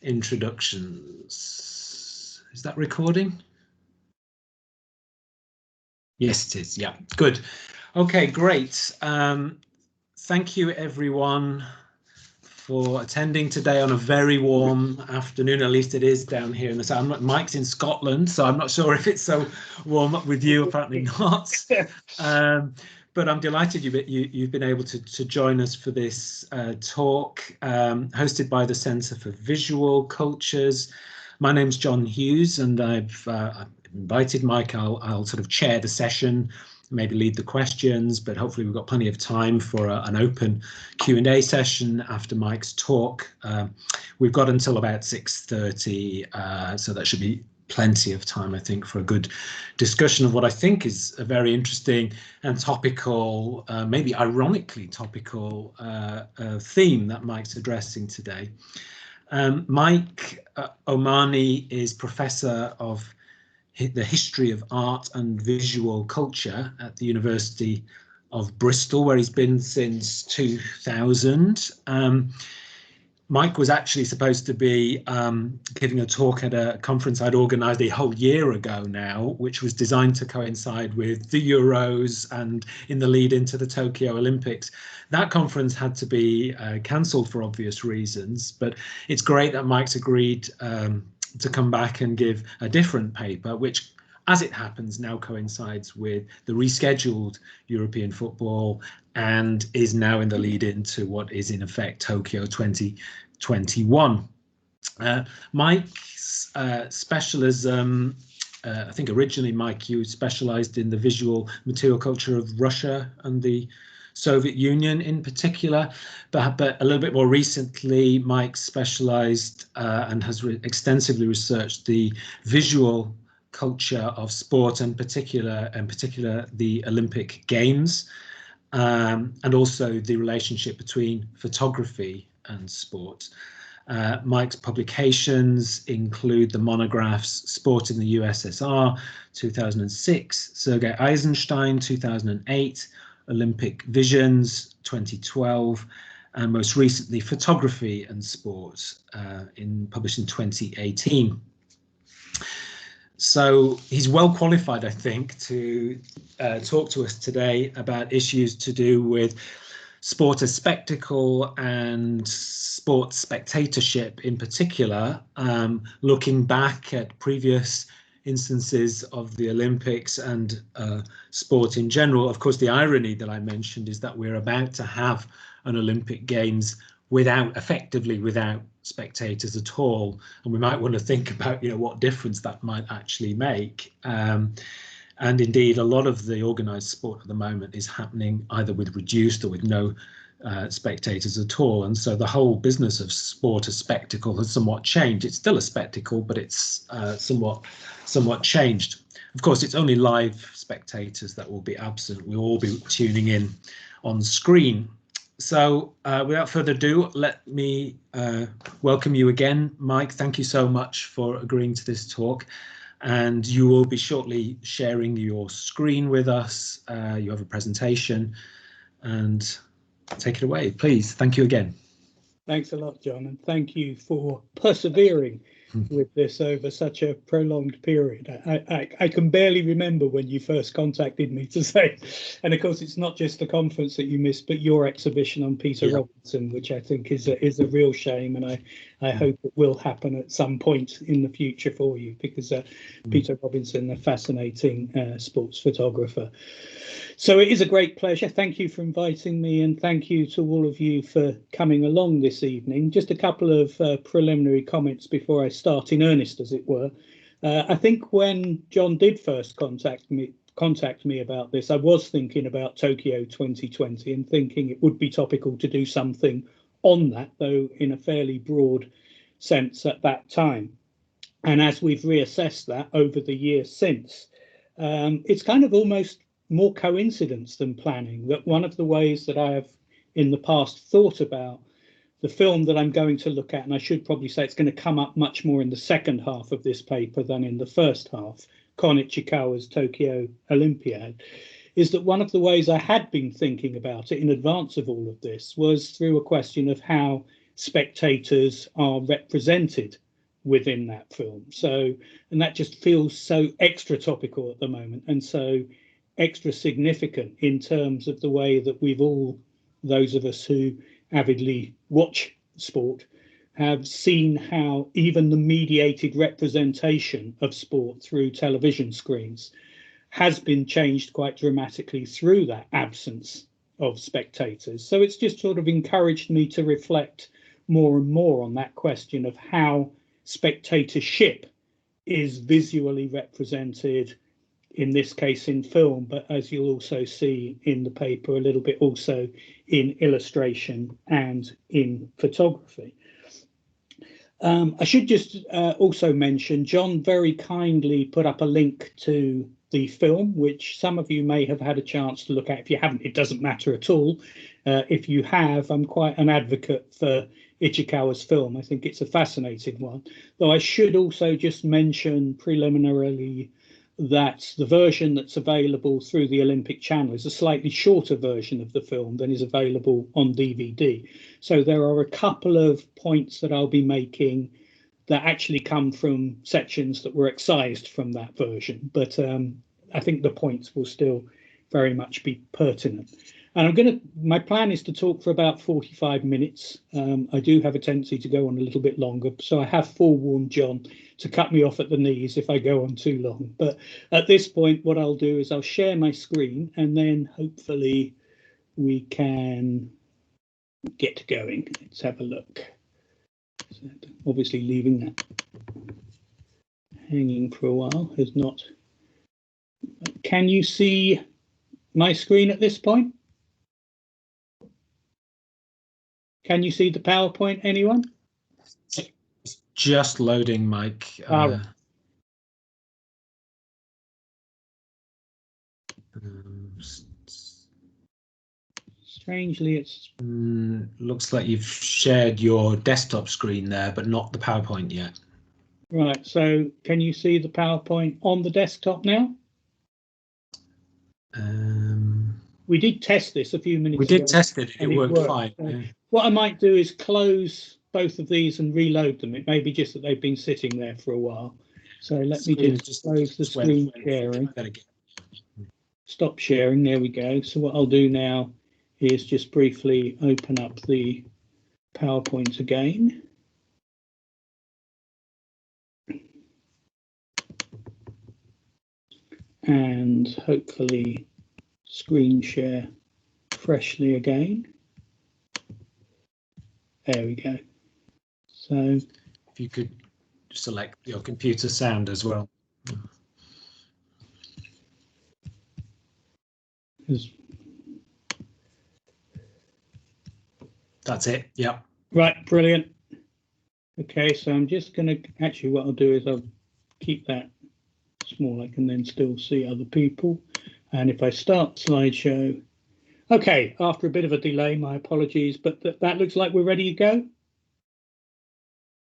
introductions. Is that recording? Yes, it is. Yeah, good. Okay, great. Thank you, everyone, for attending today on a very warm afternoon. At least it is down here in the south. Mike's in Scotland, so I'm not sure if it's so warm up with you. Apparently not. But I'm delighted you've been able to join us for this talk hosted by the Centre for Visual Cultures. My name's Jon Hughes, and I've invited Mike. I'll sort of chair the session, maybe lead the questions, but hopefully we've got plenty of time for an open Q&A session after Mike's talk. We've got until about 6:30, so that should be plenty of time, I think, for a good discussion of what I think is a very interesting and topical, maybe ironically topical theme that Mike's addressing today. Mike Omani is Professor of the History of Art and Visual Culture at the University of Bristol, where he's been since 2000. Mike was actually supposed to be giving a talk at a conference I'd organised a whole year ago now, which was designed to coincide with the Euros and in the lead into the Tokyo Olympics. That conference had to be cancelled for obvious reasons, but it's great that Mike's agreed to come back and give a different paper, which, as it happens, now coincides with the rescheduled European football and is now in the lead into what is in effect Tokyo 2021. Mike's specialism, I think originally, Mike, you specialised in the visual material culture of Russia and the Soviet Union in particular, but a little bit more recently, Mike specialised and has extensively researched the visual culture of sport, and in particular the Olympic Games, and also the relationship between photography and sport. Mike's publications include the monographs Sport in the USSR 2006, Sergei Eisenstein 2008, Olympic Visions 2012, and most recently Photography and Sport, published in 2018. So he's well qualified, I think, to talk to us today about issues to do with sport as spectacle and sport spectatorship in particular, looking back at previous instances of the Olympics and sport in general. Of course, the irony that I mentioned is that we're about to have an Olympic Games effectively without spectators at all, and we might want to think about, what difference that might actually make. And indeed, a lot of the organised sport at the moment is happening either with reduced or with no spectators at all, and so the whole business of sport as spectacle has somewhat changed. It's still a spectacle, but it's somewhat changed. Of course, it's only live spectators that will be absent. We'll all be tuning in on screen. So without further ado, let me welcome you again, Mike. Thank you so much for agreeing to this talk. And you will be shortly sharing your screen with us. You have a presentation, and take it away, please. Thank you again. Thanks a lot, Jon, and thank you for persevering with this over such a prolonged period. I can barely remember when you first contacted me to say, and of course it's not just the conference that you missed, but your exhibition on Peter Robinson, which I think is a real shame, and I hope it will happen at some point in the future for you, because Peter Robinson, a fascinating sports photographer. So it is a great pleasure. Thank you for inviting me, and thank you to all of you for coming along this evening. Just a couple of preliminary comments before I start in earnest, as it were. I think when Jon did first contact me about this, I was thinking about Tokyo 2020 and thinking it would be topical to do something on that, though in a fairly broad sense at that time. And as we've reassessed that over the years since, it's kind of almost more coincidence than planning that one of the ways that I have in the past thought about the film that I'm going to look at, and I should probably say it's going to come up much more in the second half of this paper than in the first half, Kon Ichikawa's Tokyo Olympiad, is that one of the ways I had been thinking about it in advance of all of this was through a question of how spectators are represented within that film. So, and that just feels so extra topical at the moment, and so extra significant in terms of the way that we've all, those of us who avidly watch sport, have seen how even the mediated representation of sport through television screens has been changed quite dramatically through that absence of spectators. So it's just sort of encouraged me to reflect more and more on that question of how spectatorship is visually represented, in this case in film, but as you'll also see in the paper a little bit also in illustration and in photography. I should just also mention, John very kindly put up a link to the film, which some of you may have had a chance to look at. If you haven't, it doesn't matter at all. If you have, I'm quite an advocate for Ichikawa's film. I think it's a fascinating one. Though I should also just mention preliminarily that the version that's available through the Olympic channel is a slightly shorter version of the film than is available on DVD. So there are a couple of points that I'll be making that actually come from sections that were excised from that version. But I think the points will still very much be pertinent. And my plan is to talk for about 45 minutes. I do have a tendency to go on a little bit longer, so I have forewarned John to cut me off at the knees if I go on too long. But at this point, what I'll do is I'll share my screen, and then hopefully we can get going. Let's have a look. So obviously leaving that hanging for a while has not. Can you see my screen at this point? Can you see the PowerPoint, anyone? It's just loading, Mike. Strangely, it's looks like you've shared your desktop screen there, but not the PowerPoint yet. Right, so can you see the PowerPoint on the desktop now? We did test this a few minutes ago. We did test it, and it worked fine. So yeah. what I might do is close both of these and reload them. It may be just that they've been sitting there for a while. So let me just close the screen sharing. Stop sharing, there we go. So what I'll do now is just briefly open up the PowerPoint again. And hopefully screen share freshly again. There we go. So if you could select your computer sound as well. That's it. Yeah. Right. Brilliant. Okay. So I'm just going to actually what I'll do is I'll keep that small. I can then still see other people. And if I start slideshow. Okay. After a bit of a delay, my apologies, but that looks like we're ready to go.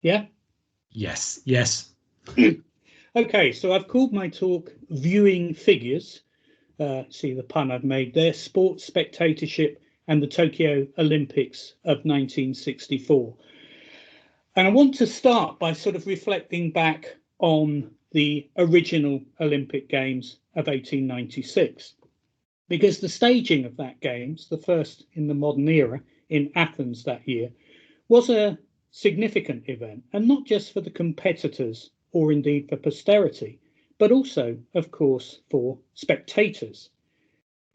Yeah. Yes. Yes. Okay. So I've called my talk Viewing Figures. See the pun I've made there, Sports Spectatorship and the Tokyo Olympics of 1964. And I want to start by sort of reflecting back on the original Olympic Games of 1896, because the staging of that Games, the first in the modern era in Athens that year, was a significant event, and not just for the competitors or indeed for posterity, but also, of course, for spectators.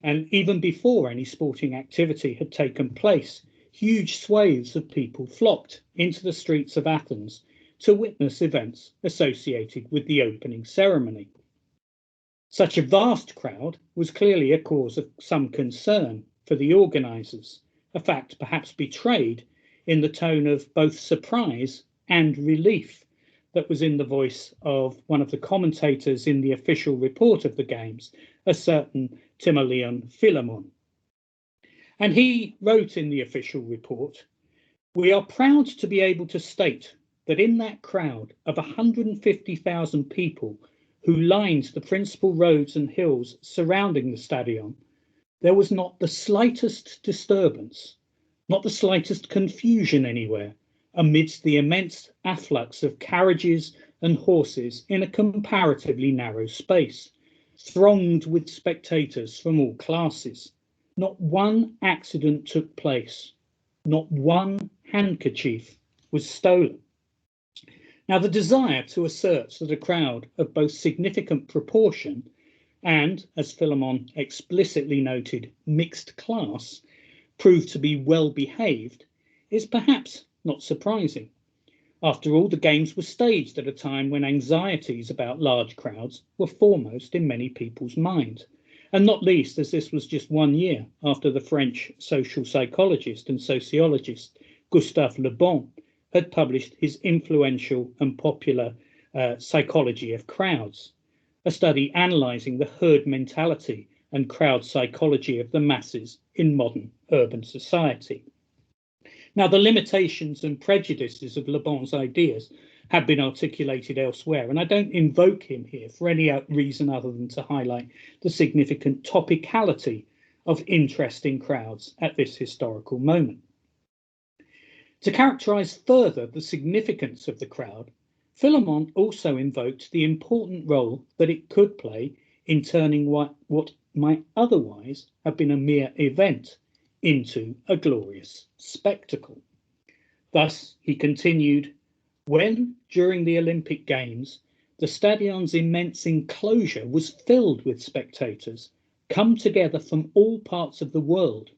And even before any sporting activity had taken place, huge swathes of people flocked into the streets of Athens to witness events associated with the opening ceremony. Such a vast crowd was clearly a cause of some concern for the organisers, a fact perhaps betrayed in the tone of both surprise and relief that was in the voice of one of the commentators in the official report of the Games, a certain Timoleon Philemon. And he wrote in the official report, "We are proud to be able to state that in that crowd of 150,000 people who lined the principal roads and hills surrounding the stadion, there was not the slightest disturbance, not the slightest confusion anywhere, amidst the immense afflux of carriages and horses in a comparatively narrow space, thronged with spectators from all classes. Not one accident took place, not one handkerchief was stolen. Now, the desire to assert that a crowd of both significant proportion and, as Philemon explicitly noted, mixed class, proved to be well behaved is perhaps not surprising. After all, the games were staged at a time when anxieties about large crowds were foremost in many people's minds, and not least as this was just 1 year after the French social psychologist and sociologist Gustave Le Bon had published his influential and popular Psychology of Crowds, a study analysing the herd mentality and crowd psychology of the masses in modern urban society. Now, the limitations and prejudices of Le Bon's ideas have been articulated elsewhere, and I don't invoke him here for any reason other than to highlight the significant topicality of interest in crowds at this historical moment. To characterise further the significance of the crowd, Philemon also invoked the important role that it could play in turning what might otherwise have been a mere event into a glorious spectacle. Thus, he continued, when, during the Olympic Games, the stadion's immense enclosure was filled with spectators, come together from all parts of the world,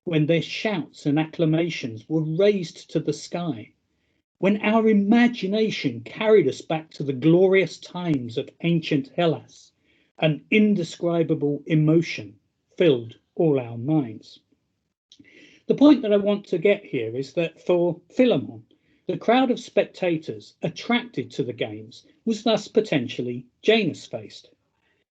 when their shouts and acclamations were raised to the sky, when our imagination carried us back to the glorious times of ancient Hellas, an indescribable emotion filled all our minds. The point that I want to get here is that for Philemon, the crowd of spectators attracted to the games was thus potentially Janus-faced.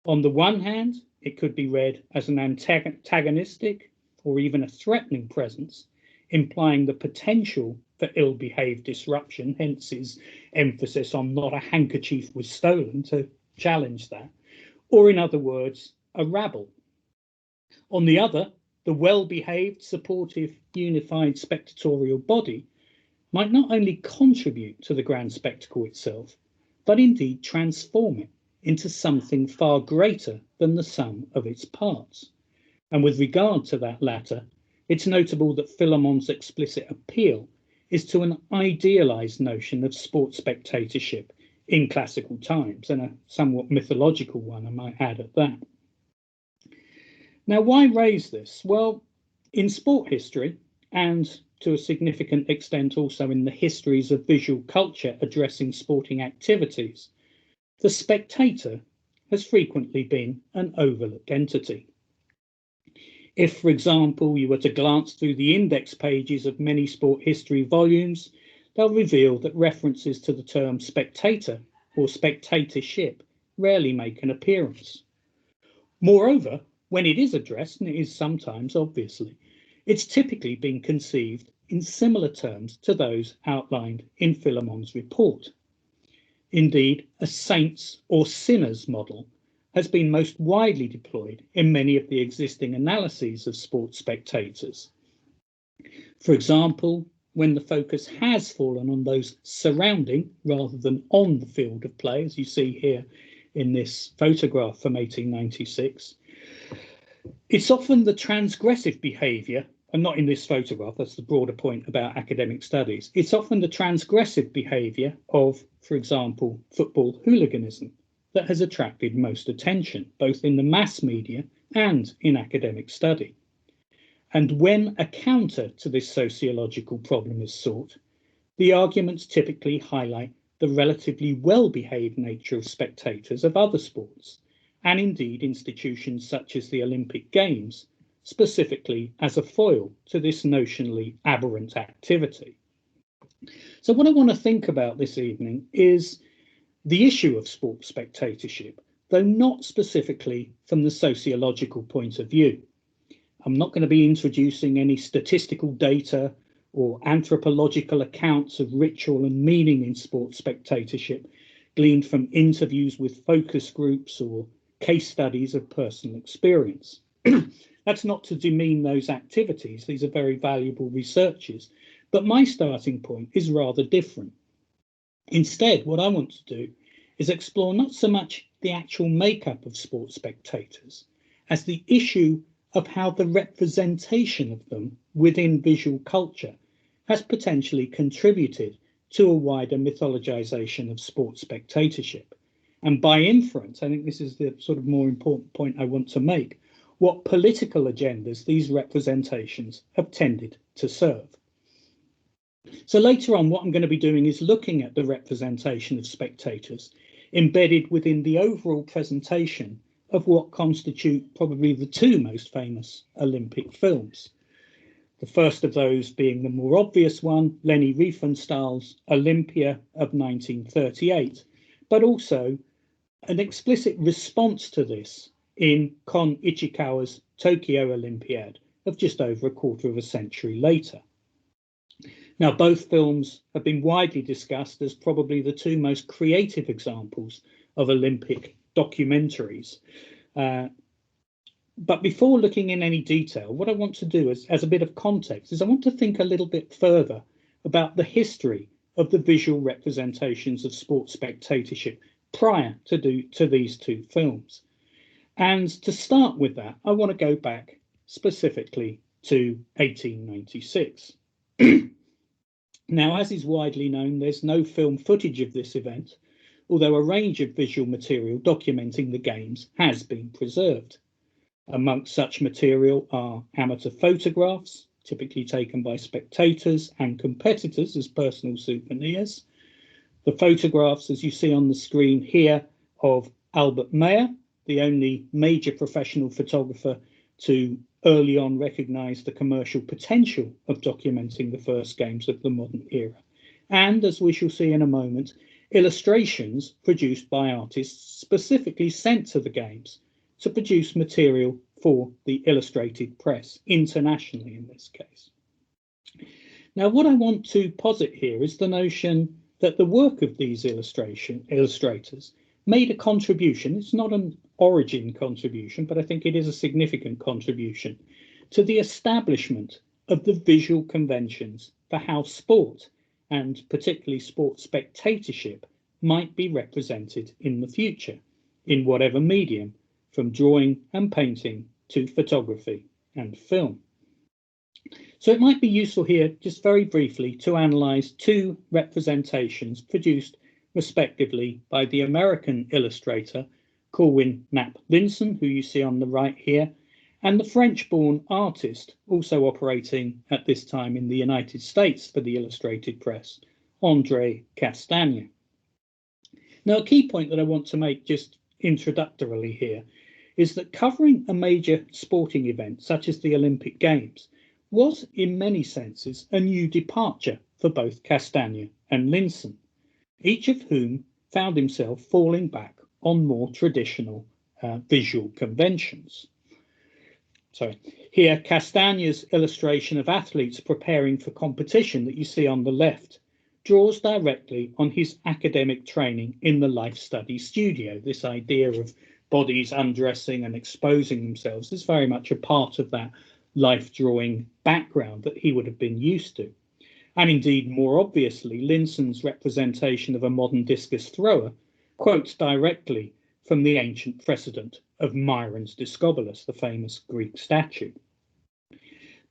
On the one hand, it could be read as an antagonistic or even a threatening presence, implying the potential for ill-behaved disruption, hence his emphasis on not a handkerchief was stolen to challenge that, or in other words, a rabble. On the other, the well-behaved, supportive, unified spectatorial body might not only contribute to the grand spectacle itself, but indeed transform it into something far greater than the sum of its parts. And with regard to that latter, it's notable that Philemon's explicit appeal is to an idealized notion of sport spectatorship in classical times, and a somewhat mythological one, I might add at that. Now, why raise this? Well, in sport history, and to a significant extent also in the histories of visual culture addressing sporting activities, the spectator has frequently been an overlooked entity. If, for example, you were to glance through the index pages of many sport history volumes, they'll reveal that references to the term spectator or spectatorship rarely make an appearance. Moreover, when it is addressed, and it is sometimes, obviously, it's typically been conceived in similar terms to those outlined in Philemon's report. Indeed, a saints or sinners model has been most widely deployed in many of the existing analyses of sports spectators. For example, when the focus has fallen on those surrounding rather than on the field of play, as you see here in this photograph from 1896, it's often the transgressive behaviour, and not in this photograph, that's the broader point about academic studies, it's often the transgressive behaviour of, for example, football hooliganism that has attracted most attention, both in the mass media and in academic study. And when a counter to this sociological problem is sought, the arguments typically highlight the relatively well-behaved nature of spectators of other sports, and indeed institutions such as the Olympic Games, specifically as a foil to this notionally aberrant activity. So what I want to think about this evening is the issue of sport spectatorship, though not specifically from the sociological point of view. I'm not going to be introducing any statistical data or anthropological accounts of ritual and meaning in sport spectatorship gleaned from interviews with focus groups or case studies of personal experience. That's not to demean those activities. These are very valuable researches. But my starting point is rather different. Instead, what I want to do is explore not so much the actual makeup of sports spectators as the issue of how the representation of them within visual culture has potentially contributed to a wider mythologization of sports spectatorship. And by inference, I think this is the sort of more important point I want to make, what political agendas these representations have tended to serve. So later on, what I'm going to be doing is looking at the representation of spectators embedded within the overall presentation of what constitute probably the two most famous Olympic films. The first of those being the more obvious one, Leni Riefenstahl's Olympia of 1938, but also an explicit response to this in Kon Ichikawa's Tokyo Olympiad of just over a quarter of a century later. Now, both films have been widely discussed as probably the two most creative examples of Olympic documentaries. But before looking in any detail, what I want to do as a bit of context is I want to think a little bit further about the history of the visual representations of sports spectatorship prior to these two films. And to start with that, I want to go back specifically to 1896. Now, as is widely known, there's no film footage of this event, although a range of visual material documenting the games has been preserved. Amongst such material are amateur photographs, typically taken by spectators and competitors as personal souvenirs. The photographs, as you see on the screen here, of Albert Mayer, the only major professional photographer to early on recognize the commercial potential of documenting the first games of the modern era. And as we shall see in a moment, illustrations produced by artists specifically sent to the games to produce material for the illustrated press, internationally in this case. Now, what I want to posit here is the notion that the work of these illustrators made a contribution. It's not an origin contribution, but I think it is a significant contribution to the establishment of the visual conventions for how sport, and particularly sports spectatorship, might be represented in the future, in whatever medium, from drawing and painting to photography and film. So it might be useful here, just very briefly, to analyse two representations produced respectively by the American illustrator Corwin Knapp Linson, who you see on the right here, and the French-born artist, also operating at this time in the United States for the illustrated press, André Castagne. Now, a key point that I want to make just introductorily here is that covering a major sporting event such as the Olympic Games was, in many senses, a new departure for both Castagne and Linson, each of whom found himself falling back on more traditional visual conventions. So here, Castagne's illustration of athletes preparing for competition that you see on the left draws directly on his academic training in the life study studio. This idea of bodies undressing and exposing themselves is very much a part of that life drawing background that he would have been used to. And indeed, more obviously, Linson's representation of a modern discus thrower quotes directly from the ancient precedent of Myron's Discobolus, the famous Greek statue.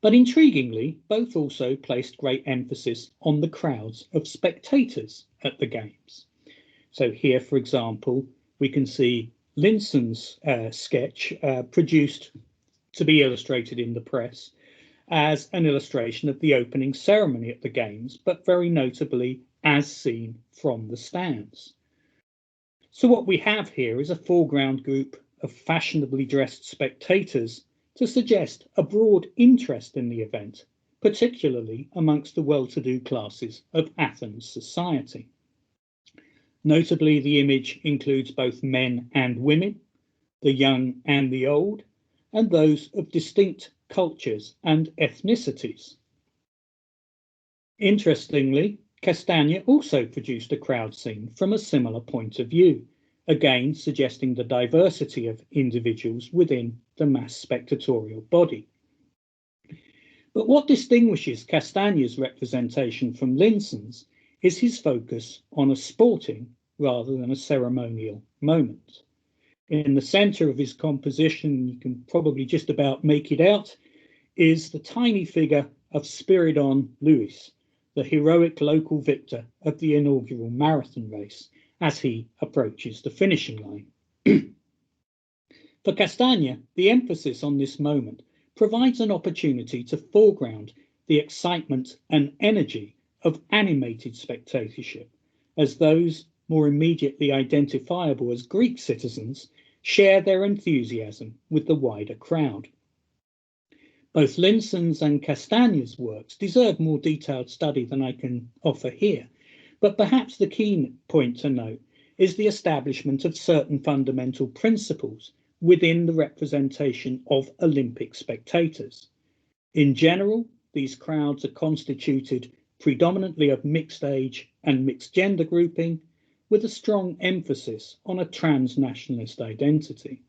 But intriguingly, both also placed great emphasis on the crowds of spectators at the games. So here, for example, we can see Linson's sketch produced to be illustrated in the press as an illustration of the opening ceremony at the games, but very notably as seen from the stands. So what we have here is a foreground group of fashionably dressed spectators to suggest a broad interest in the event, particularly amongst the well-to-do classes of Athens society. Notably, the image includes both men and women, the young and the old, and those of distinct cultures and ethnicities. Interestingly, Castagne also produced a crowd scene from a similar point of view, again suggesting the diversity of individuals within the mass spectatorial body. But what distinguishes Castagne's representation from Linson's is his focus on a sporting rather than a ceremonial moment. In the centre of his composition, you can probably just about make it out, is the tiny figure of Spiridon Lewis, the heroic local victor of the inaugural marathon race, as he approaches the finishing line. For Castagne, the emphasis on this moment provides an opportunity to foreground the excitement and energy of animated spectatorship, as those more immediately identifiable as Greek citizens share their enthusiasm with the wider crowd. Both Linson's and Castagne's works deserve more detailed study than I can offer here, but perhaps the key point to note is the establishment of certain fundamental principles within the representation of Olympic spectators. In general, these crowds are constituted predominantly of mixed age and mixed gender grouping, with a strong emphasis on a transnationalist identity.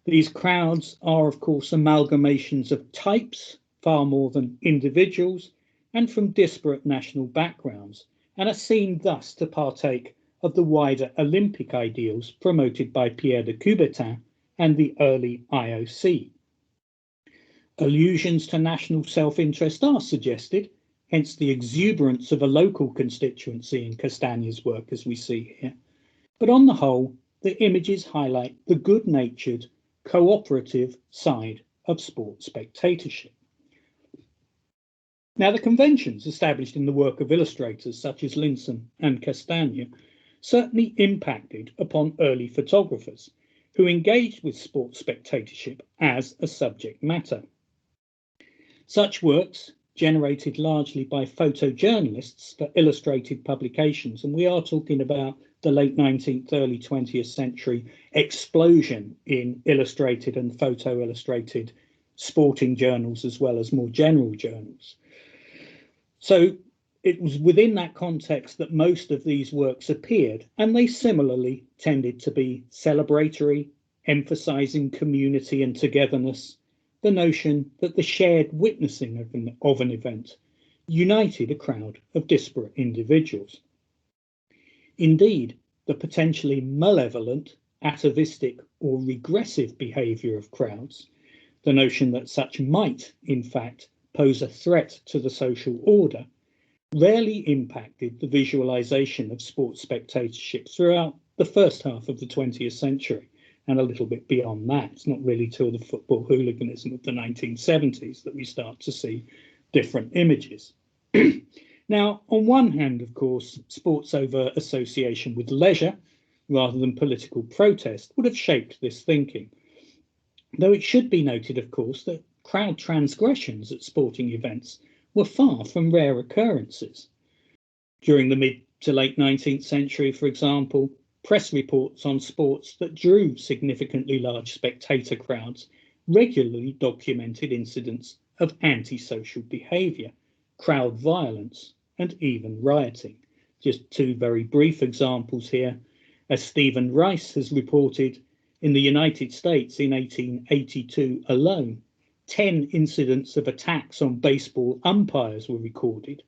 These crowds are, of course, amalgamations of types far more than individuals, and from disparate national backgrounds, and are seen thus to partake of the wider Olympic ideals promoted by Pierre de Coubertin and the early IOC. Allusions to national self-interest are suggested, hence the exuberance of a local constituency in Castagne's work as we see here. But on the whole, the images highlight the good-natured, cooperative side of sport spectatorship. Now, the conventions established in the work of illustrators such as Linson and Castagne certainly impacted upon early photographers who engaged with sport spectatorship as a subject matter. Such works, generated largely by photojournalists for illustrated publications, and we are talking about the late 19th, early 20th century explosion in illustrated and photo illustrated sporting journals as well as more general journals. So it was within that context that most of these works appeared, and they similarly tended to be celebratory, emphasizing community and togetherness, the notion that the shared witnessing of an event united a crowd of disparate individuals. Indeed, the potentially malevolent, atavistic or regressive behaviour of crowds, the notion that such might, in fact, pose a threat to the social order, rarely impacted the visualisation of sports spectatorship throughout the first half of the 20th century, and a little bit beyond that. It's not really till the football hooliganism of the 1970s that we start to see different images. Now, on one hand, of course, sports over association with leisure rather than political protest would have shaped this thinking. Though it should be noted, of course, that crowd transgressions at sporting events were far from rare occurrences. During the mid to late 19th century, for example, press reports on sports that drew significantly large spectator crowds regularly documented incidents of antisocial behaviour, crowd violence, and even rioting. Just two very brief examples here. As Stephen Rice has reported, in the United States in 1882 alone, 10 incidents of attacks on baseball umpires were recorded,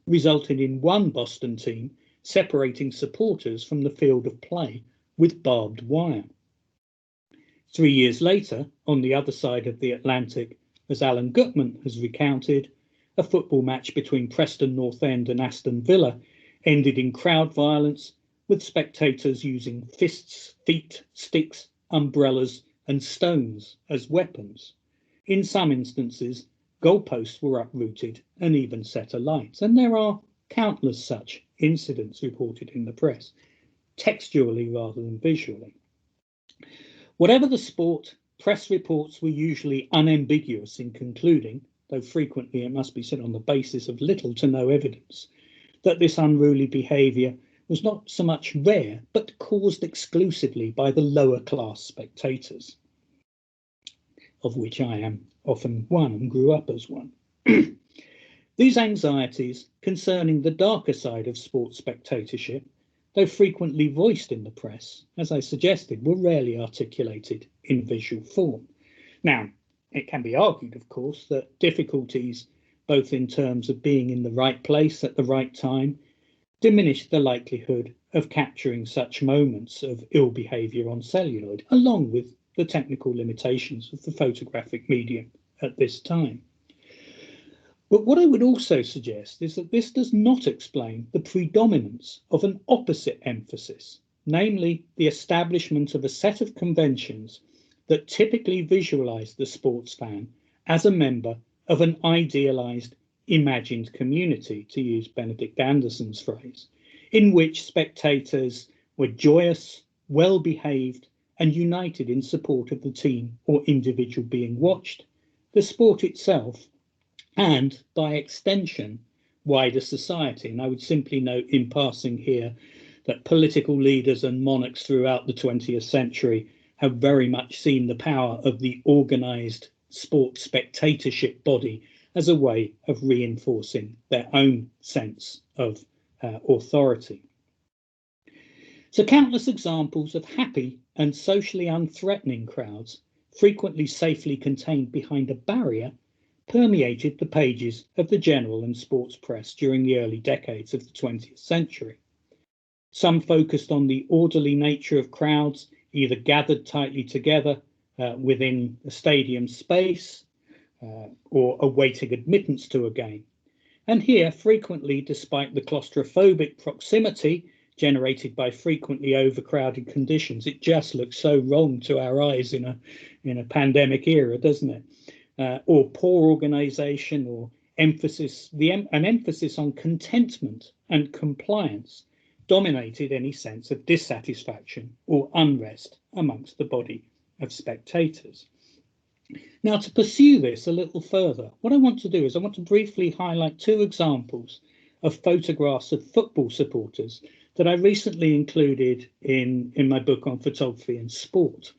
resulting in one Boston team separating supporters from the field of play with barbed wire. 3 years later, on the other side of the Atlantic, as Alan Gutman has recounted, a football match between Preston North End and Aston Villa ended in crowd violence, with spectators using fists, feet, sticks, umbrellas and stones as weapons. In some instances, goalposts were uprooted and even set alight, and there are countless such incidents reported in the press, textually rather than visually. Whatever the sport, press reports were usually unambiguous in concluding, though frequently it must be said on the basis of little to no evidence, that this unruly behaviour was not so much rare, but caused exclusively by the lower class spectators, of which I am often one and grew up as one. These anxieties concerning the darker side of sports spectatorship though frequently voiced in the press, as I suggested, were rarely articulated in visual form. Now, it can be argued, of course, that difficulties, both in terms of being in the right place at the right time, diminish the likelihood of capturing such moments of ill behaviour on celluloid, along with the technical limitations of the photographic medium at this time. But what I would also suggest is that this does not explain the predominance of an opposite emphasis, namely the establishment of a set of conventions that typically visualise the sports fan as a member of an idealised, imagined community, to use Benedict Anderson's phrase, in which spectators were joyous, well-behaved, and united in support of the team or individual being watched, the sport itself, and by extension, wider society. And I would simply note in passing here that political leaders and monarchs throughout the 20th century have very much seen the power of the organised sports spectatorship body as a way of reinforcing their own sense of authority. So countless examples of happy and socially unthreatening crowds, frequently safely contained behind a barrier, permeated the pages of the general and sports press during the early decades of the 20th century. Some focused on the orderly nature of crowds, either gathered tightly together within a stadium space or awaiting admittance to a game. And here, frequently, despite the claustrophobic proximity generated by frequently overcrowded conditions, it just looks so wrong to our eyes in a pandemic era, doesn't it? Or poor organisation, or an emphasis on contentment and compliance dominated any sense of dissatisfaction or unrest amongst the body of spectators. Now, to pursue this a little further, what I want to do is I want to briefly highlight two examples of photographs of football supporters that I recently included in my book on photography and sport.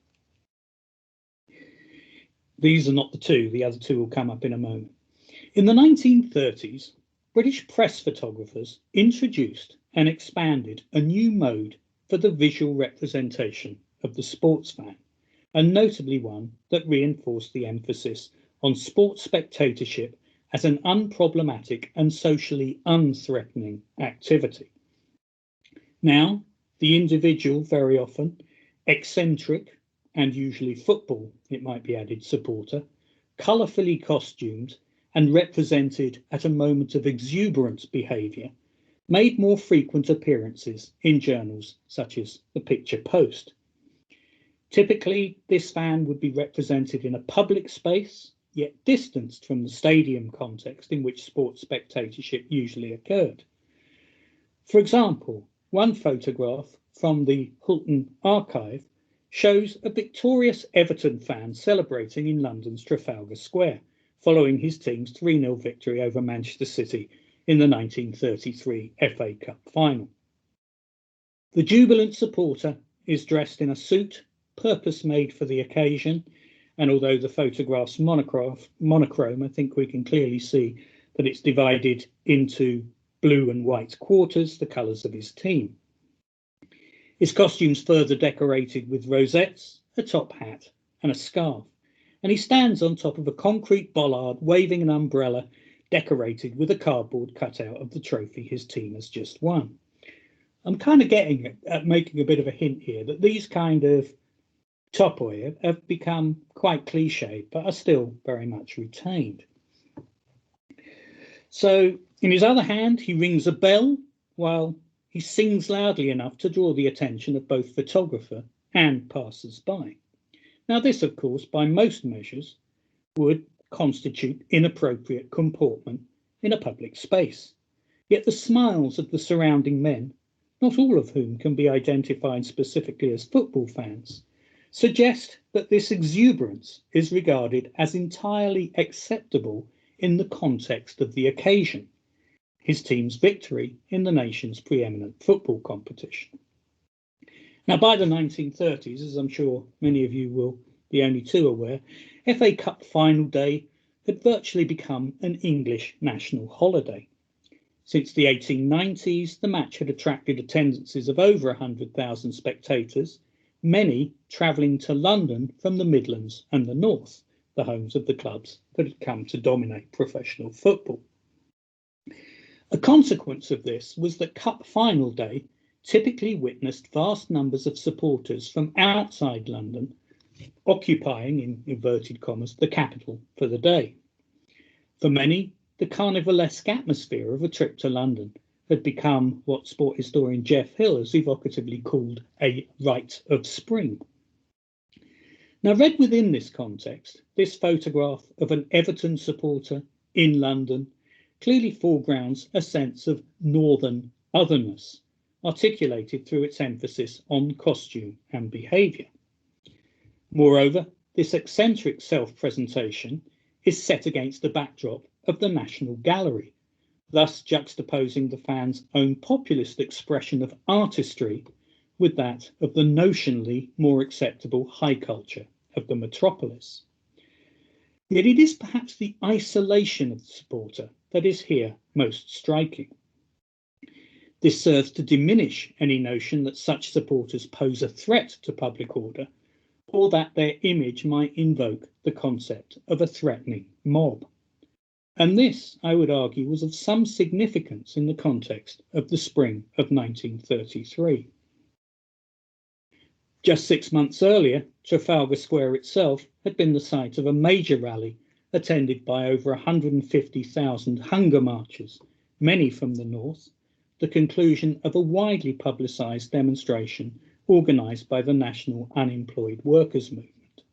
These are not the two, the other two will come up in a moment. In the 1930s, British press photographers introduced and expanded a new mode for the visual representation of the sports fan, and notably one that reinforced the emphasis on sports spectatorship as an unproblematic and socially unthreatening activity. Now, the individual, very often eccentric and usually football, it might be added, supporter, colourfully costumed and represented at a moment of exuberant behaviour, made more frequent appearances in journals such as the Picture Post. Typically, this fan would be represented in a public space, yet distanced from the stadium context in which sports spectatorship usually occurred. For example, one photograph from the Hulton archive shows a victorious Everton fan celebrating in London's Trafalgar Square, following his team's 3-0 victory over Manchester City in the 1933 FA Cup final. The jubilant supporter is dressed in a suit purpose-made for the occasion, and although the photograph's monochrome, I think we can clearly see that it's divided into blue and white quarters, the colours of his team. His costume's further decorated with rosettes, a top hat and a scarf, and he stands on top of a concrete bollard waving an umbrella decorated with a cardboard cutout of the trophy his team has just won. I'm kind of getting at making a bit of a hint here that these kind of topoi have become quite cliche, but are still very much retained. So in his other hand, he rings a bell while he sings loudly enough to draw the attention of both photographer and passers-by. Now this, of course, by most measures, would constitute inappropriate comportment in a public space. Yet the smiles of the surrounding men, not all of whom can be identified specifically as football fans, suggest that this exuberance is regarded as entirely acceptable in the context of the occasion, his team's victory in the nation's preeminent football competition. Now, by the 1930s, as I'm sure many of you will be only too aware, FA Cup final day had virtually become an English national holiday. Since the 1890s, the match had attracted attendances of over 100,000 spectators, many travelling to London from the Midlands and the North, the homes of the clubs that had come to dominate professional football. A consequence of this was that Cup final day typically witnessed vast numbers of supporters from outside London occupying, in inverted commas, the capital for the day. For many, the carnivalesque atmosphere of a trip to London had become what sport historian Jeff Hill has evocatively called a rite of spring. Now, read within this context, this photograph of an Everton supporter in London clearly foregrounds a sense of northern otherness, articulated through its emphasis on costume and behaviour. Moreover, this eccentric self-presentation is set against the backdrop of the National Gallery, thus juxtaposing the fans' own populist expression of artistry with that of the notionally more acceptable high culture of the metropolis. Yet it is perhaps the isolation of the supporter that is here most striking. This serves to diminish any notion that such supporters pose a threat to public order, or that their image might invoke the concept of a threatening mob. And this, I would argue, was of some significance in the context of the spring of 1933. Just 6 months earlier, Trafalgar Square itself had been the site of a major rally attended by over 150,000 hunger marchers, many from the north, the conclusion of a widely publicised demonstration organised by the National Unemployed Workers Movement.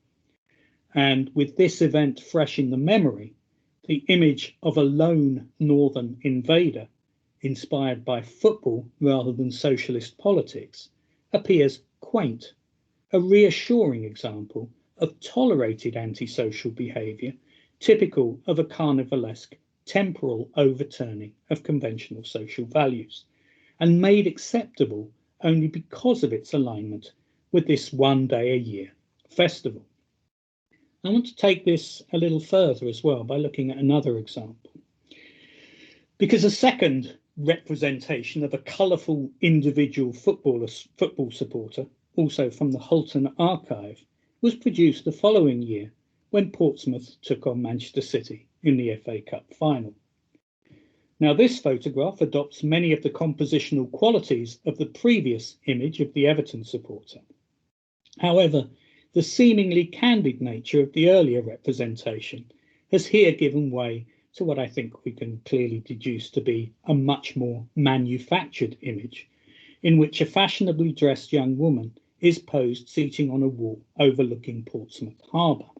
And with this event fresh in the memory, the image of a lone northern invader, inspired by football rather than socialist politics, appears quaint, a reassuring example of tolerated antisocial behaviour, typical of a carnivalesque temporal overturning of conventional social values, and made acceptable only because of its alignment with this one-day-a-year festival. I want to take this a little further as well by looking at another example, because a second representation of a colourful individual football supporter, also from the Holton Archive, was produced the following year when Portsmouth took on Manchester City in the FA Cup final. Now, this photograph adopts many of the compositional qualities of the previous image of the Everton supporter. However, the seemingly candid nature of the earlier representation has here given way to what I think we can clearly deduce to be a much more manufactured image, in which a fashionably dressed young woman is posed seating on a wall overlooking Portsmouth Harbour.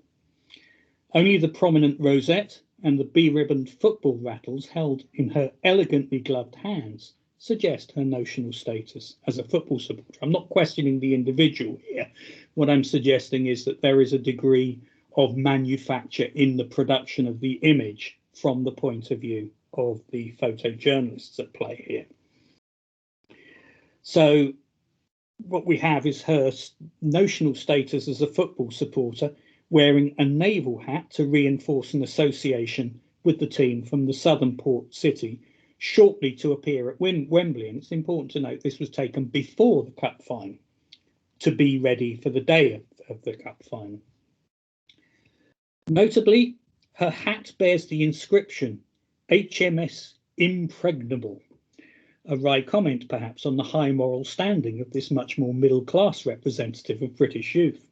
Only the prominent rosette and the beribboned football rattles held in her elegantly gloved hands suggest her notional status as a football supporter. I'm not questioning the individual here. What I'm suggesting is that there is a degree of manufacture in the production of the image from the point of view of the photojournalists at play here. So what we have is her notional status as a football supporter, wearing a naval hat to reinforce an association with the team from the southern port city, shortly to appear at Wembley. And it's important to note this was taken before the cup final to be ready for the day of the cup final. Notably, her hat bears the inscription HMS Impregnable, a wry comment perhaps on the high moral standing of this much more middle-class representative of British youth,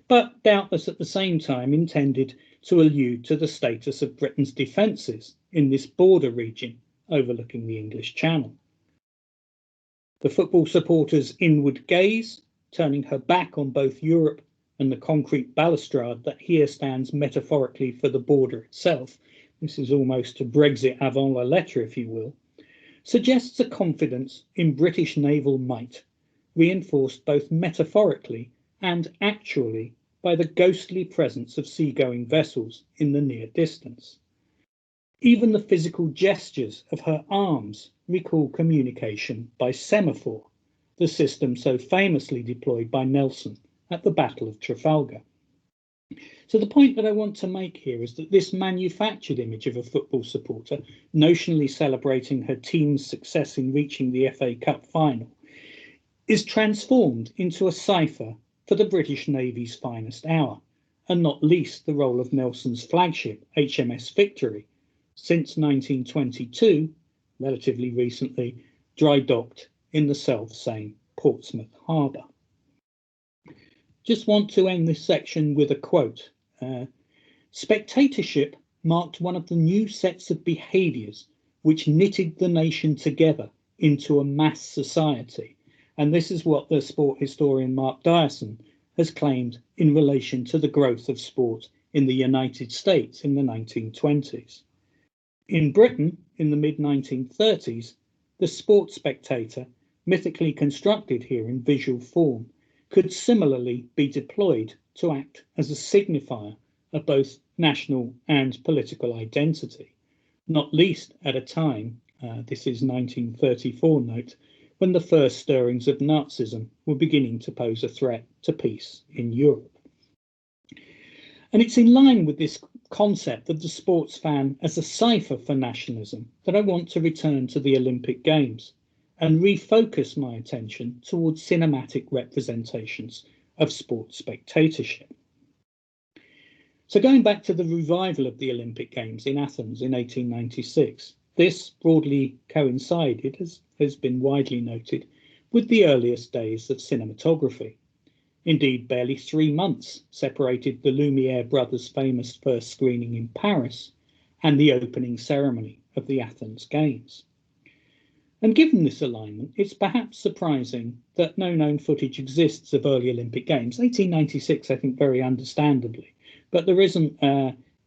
but doubtless at the same time intended to allude to the status of Britain's defences in this border region overlooking the English Channel. The football supporter's inward gaze, turning her back on both Europe and the concrete balustrade that here stands metaphorically for the border itself, this is almost a Brexit avant la lettre, if you will, suggests a confidence in British naval might, reinforced both metaphorically and actually by the ghostly presence of seagoing vessels in the near distance. Even the physical gestures of her arms recall communication by semaphore, the system so famously deployed by Nelson at the Battle of Trafalgar. So the point that I want to make here is that this manufactured image of a football supporter notionally celebrating her team's success in reaching the FA Cup final is transformed into a cipher for the British Navy's finest hour, and not least the role of Nelson's flagship HMS Victory, since 1922, relatively recently, dry docked in the self-same Portsmouth harbour. Just want to end this section with a quote. Spectatorship marked one of the new sets of behaviours which knitted the nation together into a mass society. And this is what the sport historian Mark Dyerson has claimed in relation to the growth of sport in the United States in the 1920s. In Britain, in the mid-1930s, the sports spectator, mythically constructed here in visual form, could similarly be deployed to act as a signifier of both national and political identity, not least at a time, this is 1934 note, when the first stirrings of Nazism were beginning to pose a threat to peace in Europe. And it's in line with this concept of the sports fan as a cipher for nationalism that I want to return to the Olympic Games and refocus my attention towards cinematic representations of sports spectatorship. So going back to the revival of the Olympic Games in Athens in 1896, this broadly coincided, as has been widely noted, with the earliest days of cinematography. Indeed, barely 3 months separated the Lumiere brothers' famous first screening in Paris and the opening ceremony of the Athens Games. And given this alignment, it's perhaps surprising that no known footage exists of early Olympic Games. 1896, I think, very understandably, but there isn't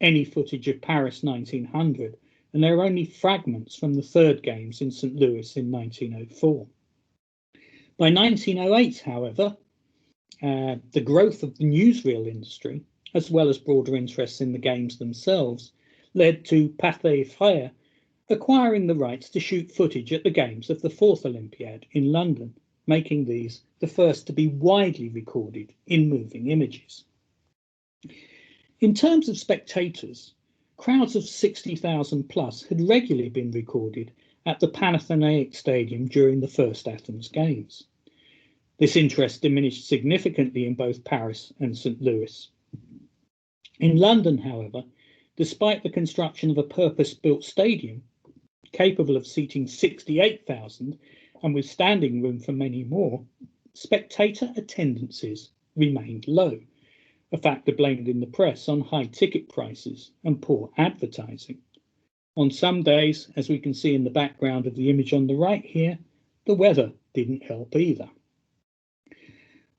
any footage of Paris 1900, and there are only fragments from the third Games in St. Louis in 1904. By 1908, however, the growth of the newsreel industry, as well as broader interest in the Games themselves, led to Pathé Frères acquiring the rights to shoot footage at the Games of the fourth Olympiad in London, making these the first to be widely recorded in moving images. In terms of spectators, crowds of 60,000 plus had regularly been recorded at the Panathenaic Stadium during the first Athens Games. This interest diminished significantly in both Paris and St. Louis. In London, however, despite the construction of a purpose-built stadium capable of seating 68,000 and with standing room for many more, spectator attendances remained low, a factor blamed in the press on high ticket prices and poor advertising. On some days, as we can see in the background of the image on the right here, the weather didn't help either.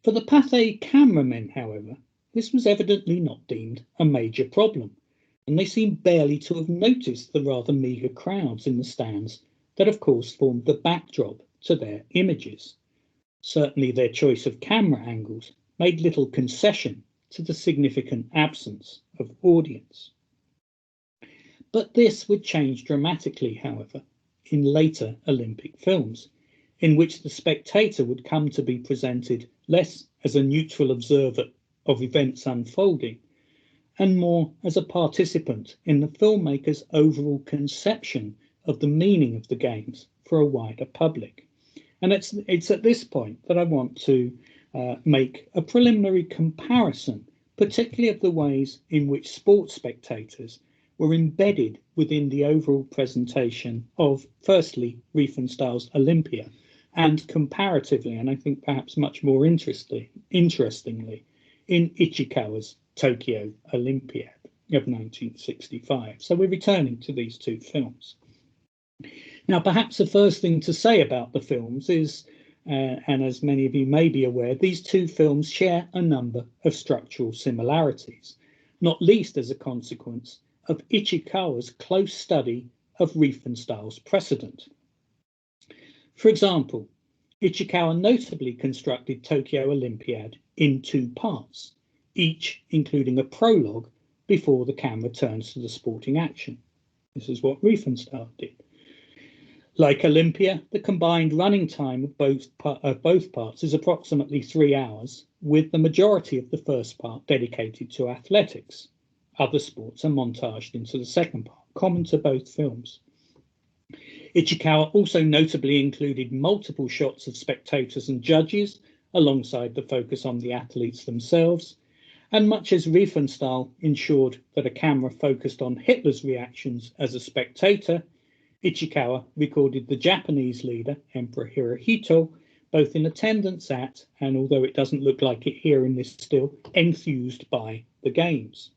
For the Pathé cameramen, however, this was evidently not deemed a major problem, and they seem barely to have noticed the rather meagre crowds in the stands that of course formed the backdrop to their images. Certainly their choice of camera angles made little concession to the significant absence of audience. But this would change dramatically, however, in later Olympic films, in which the spectator would come to be presented less as a neutral observer of events unfolding, and more as a participant in the filmmaker's overall conception of the meaning of the Games for a wider public. And it's at this point that I want to make a preliminary comparison, particularly of the ways in which sports spectators were embedded within the overall presentation of, firstly, Riefenstahl's Olympia, and comparatively, and I think perhaps much more interestingly, in Ichikawa's Tokyo Olympiad of 1965. So we're returning to these two films. Now, perhaps the first thing to say about the films is, and as many of you may be aware, these two films share a number of structural similarities, not least as a consequence of Ichikawa's close study of Riefenstahl's precedent. For example, Ichikawa notably constructed Tokyo Olympiad in two parts, each including a prologue before the camera turns to the sporting action. This is what Riefenstahl did. Like Olympia, the combined running time of both parts is approximately 3 hours, with the majority of the first part dedicated to athletics. Other sports are montaged into the second part, common to both films. Ichikawa also notably included multiple shots of spectators and judges, alongside the focus on the athletes themselves, and much as Riefenstahl ensured that a camera focused on Hitler's reactions as a spectator, Ichikawa recorded the Japanese leader, Emperor Hirohito, both in attendance at, and although it doesn't look like it here in this still, enthused by the games.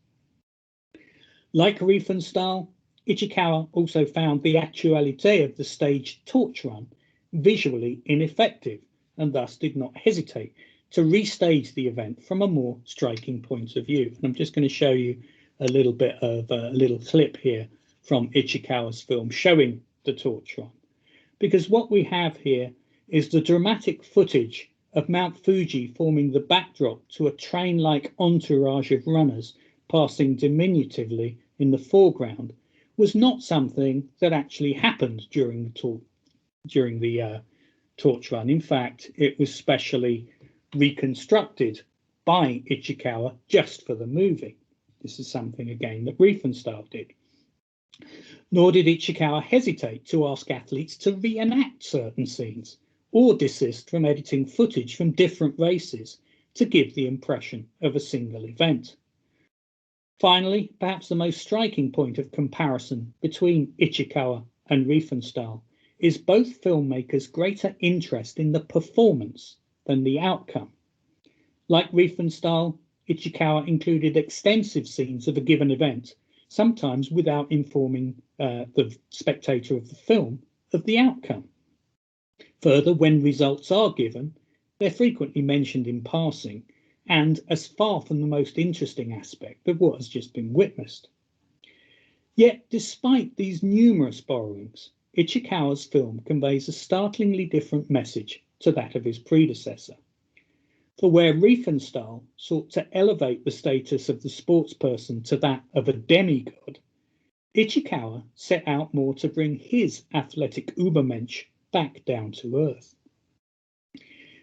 Like Riefenstahl, Ichikawa also found the actualité of the staged torch run visually ineffective, and thus did not hesitate to restage the event from a more striking point of view. And I'm just going to show you a little bit of a little clip here from Ichikawa's film showing the torch run, because what we have here is the dramatic footage of Mount Fuji forming the backdrop to a train-like entourage of runners passing diminutively in the foreground, was not something that actually happened during the torch run. In fact, it was specially reconstructed by Ichikawa just for the movie. This is something again that Riefenstahl did. Nor did Ichikawa hesitate to ask athletes to reenact certain scenes or desist from editing footage from different races to give the impression of a single event. Finally, perhaps the most striking point of comparison between Ichikawa and Riefenstahl is both filmmakers' greater interest in the performance than the outcome. Like Riefenstahl, Ichikawa included extensive scenes of a given event, sometimes without informing the spectator of the film of the outcome. Further, when results are given, they're frequently mentioned in passing and as far from the most interesting aspect of what has just been witnessed. Yet, despite these numerous borrowings, Ichikawa's film conveys a startlingly different message to that of his predecessor. For where Riefenstahl sought to elevate the status of the sportsperson to that of a demigod, Ichikawa set out more to bring his athletic Übermensch back down to earth.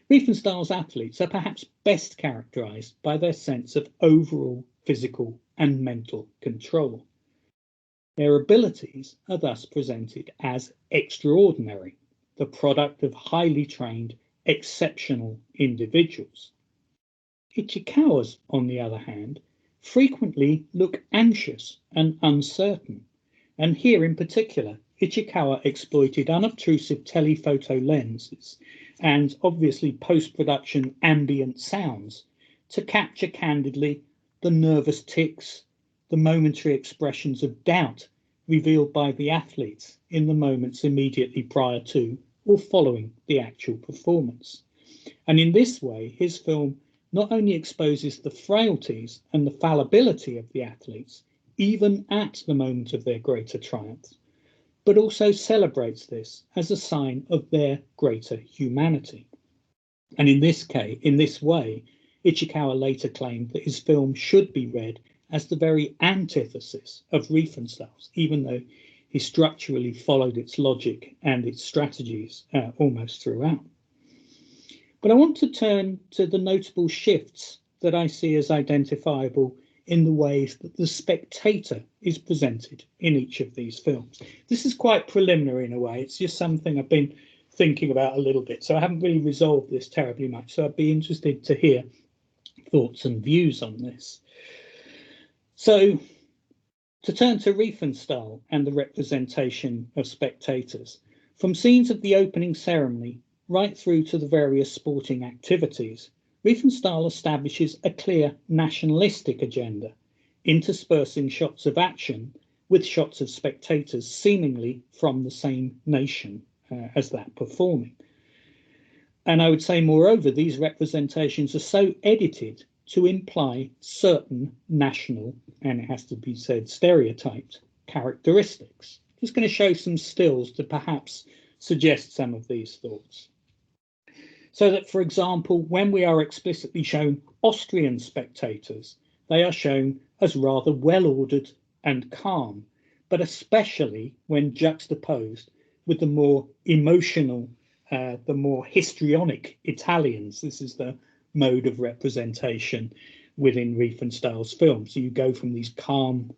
Riefenstahl's athletes are perhaps best characterized by their sense of overall physical and mental control. Their abilities are thus presented as extraordinary, the product of highly trained, exceptional individuals. Ichikawa's, on the other hand, frequently look anxious and uncertain, and here in particular, Ichikawa exploited unobtrusive telephoto lenses and obviously post-production ambient sounds to capture candidly the nervous tics, the momentary expressions of doubt revealed by the athletes in the moments immediately prior to or following the actual performance. And in this way, his film not only exposes the frailties and the fallibility of the athletes, even at the moment of their greater triumphs, but also celebrates this as a sign of their greater humanity. And in this way, Ichikawa later claimed that his film should be read as the very antithesis of Riefenstahl's, even though he structurally followed its logic and its strategies almost throughout. But I want to turn to the notable shifts that I see as identifiable in the ways that the spectator is presented in each of these films. This is quite preliminary in a way. It's just something I've been thinking about a little bit, so I haven't really resolved this terribly much. So I'd be interested to hear thoughts and views on this. So to turn to Riefenstahl and the representation of spectators, from scenes of the opening ceremony right through to the various sporting activities, Riefenstahl establishes a clear nationalistic agenda, interspersing shots of action with shots of spectators seemingly from the same nation as that performing. And I would say, moreover, these representations are so edited to imply certain national, and it has to be said, stereotyped characteristics. I'm just going to show some stills to perhaps suggest some of these thoughts. So that, for example, when we are explicitly shown Austrian spectators, they are shown as rather well-ordered and calm, but especially when juxtaposed with the more emotional, the more histrionic Italians. This is the mode of representation within Riefenstahl's film. So you go from these calm,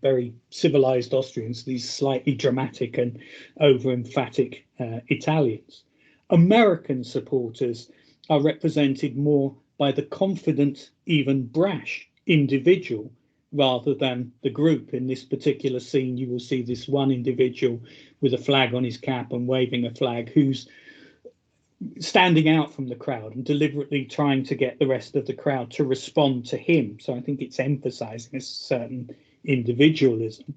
very civilized Austrians to these slightly dramatic and over-emphatic Italians. American supporters are represented more by the confident, even brash individual rather than the group. In this particular scene, you will see this one individual with a flag on his cap and waving a flag who's standing out from the crowd and deliberately trying to get the rest of the crowd to respond to him. So I think it's emphasizing a certain individualism.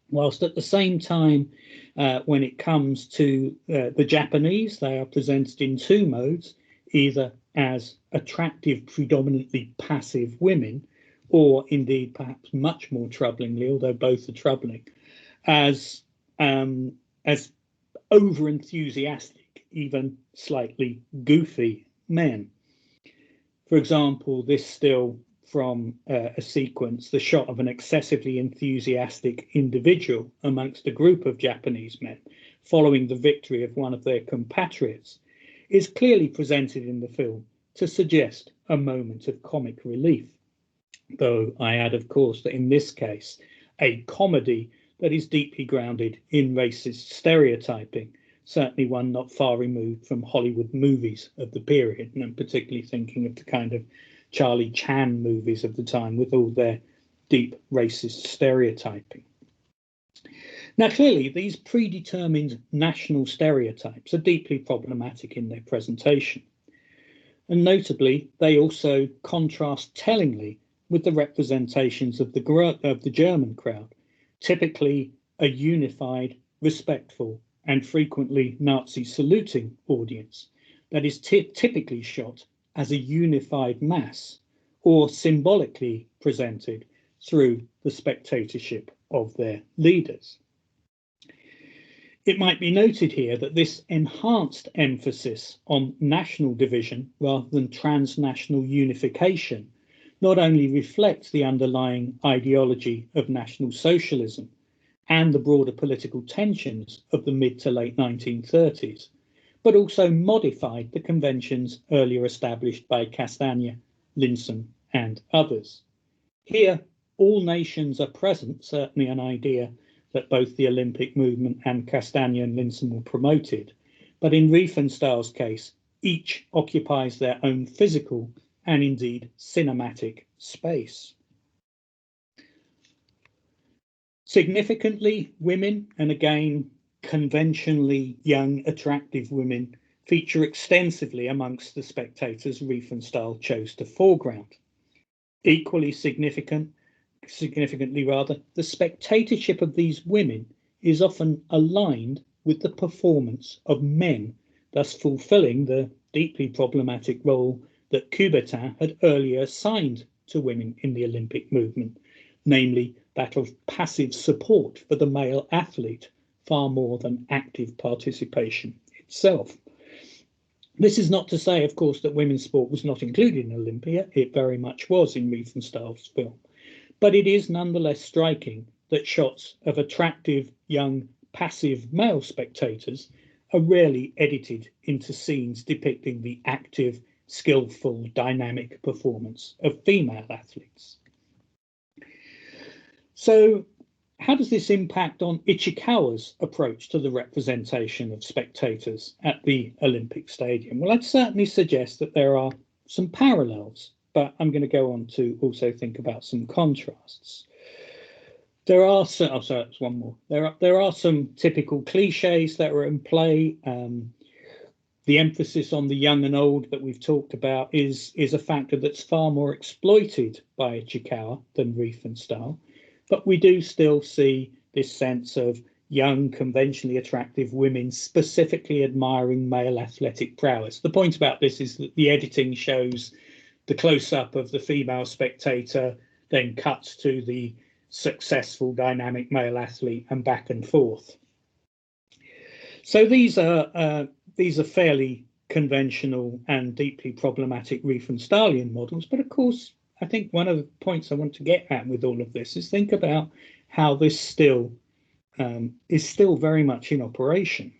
Whilst at the same time, when it comes to the Japanese, they are presented in two modes, either as attractive, predominantly passive women, or indeed, perhaps much more troublingly, although both are troubling, as over-enthusiastic, even slightly goofy men. For example, this still from a sequence, the shot of an excessively enthusiastic individual amongst a group of Japanese men following the victory of one of their compatriots, is clearly presented in the film to suggest a moment of comic relief. Though I add, of course, that in this case, a comedy that is deeply grounded in racist stereotyping, certainly one not far removed from Hollywood movies of the period, and I'm particularly thinking of the kind of Charlie Chan movies of the time with all their deep racist stereotyping. Now, clearly, these predetermined national stereotypes are deeply problematic in their presentation. And notably, they also contrast tellingly with the representations of the German crowd, typically a unified, respectful, and frequently Nazi saluting audience that is typically shot as a unified mass or symbolically presented through the spectatorship of their leaders. It might be noted here that this enhanced emphasis on national division rather than transnational unification not only reflects the underlying ideology of National Socialism and the broader political tensions of the mid to late 1930s, but also modified the conventions earlier established by Castagna, Linson, and others. Here, all nations are present, certainly an idea that both the Olympic movement and Castagna and Linson were promoted. But in Riefenstahl's case, each occupies their own physical and indeed cinematic space. Significantly, women, and again, conventionally young, attractive women, feature extensively amongst the spectators Riefenstahl chose to foreground. Equally significantly, the spectatorship of these women is often aligned with the performance of men, thus fulfilling the deeply problematic role that Coubertin had earlier assigned to women in the Olympic movement, namely that of passive support for the male athlete far more than active participation itself. This is not to say, of course, that women's sport was not included in Olympia. It very much was in Riefenstahl's film. But it is nonetheless striking that shots of attractive, young, passive male spectators are rarely edited into scenes depicting the active, skillful, dynamic performance of female athletes. So, how does this impact on Ichikawa's approach to the representation of spectators at the Olympic Stadium? Well, I'd certainly suggest that there are some parallels, but I'm going to go on to also think about some contrasts. There are some, one more. There are some typical cliches that are in play. The emphasis on the young and old that we've talked about is a factor that's far more exploited by Ichikawa than Riefenstahl. But we do still see this sense of young, conventionally attractive women specifically admiring male athletic prowess. The point about this is that the editing shows the close-up of the female spectator, then cuts to the successful, dynamic male athlete and back and forth. So these are fairly conventional and deeply problematic Riefenstahlian models, but of course, I think one of the points I want to get at with all of this is think about how this is still very much in operation.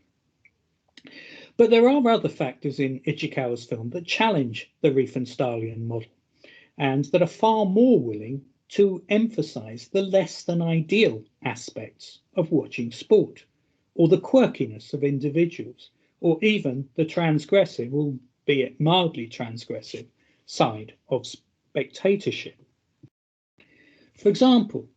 But there are other factors in Ichikawa's film that challenge the Riefenstahlian model and that are far more willing to emphasize the less than ideal aspects of watching sport, or the quirkiness of individuals, or even the transgressive, albeit mildly transgressive, side of spectatorship. For example,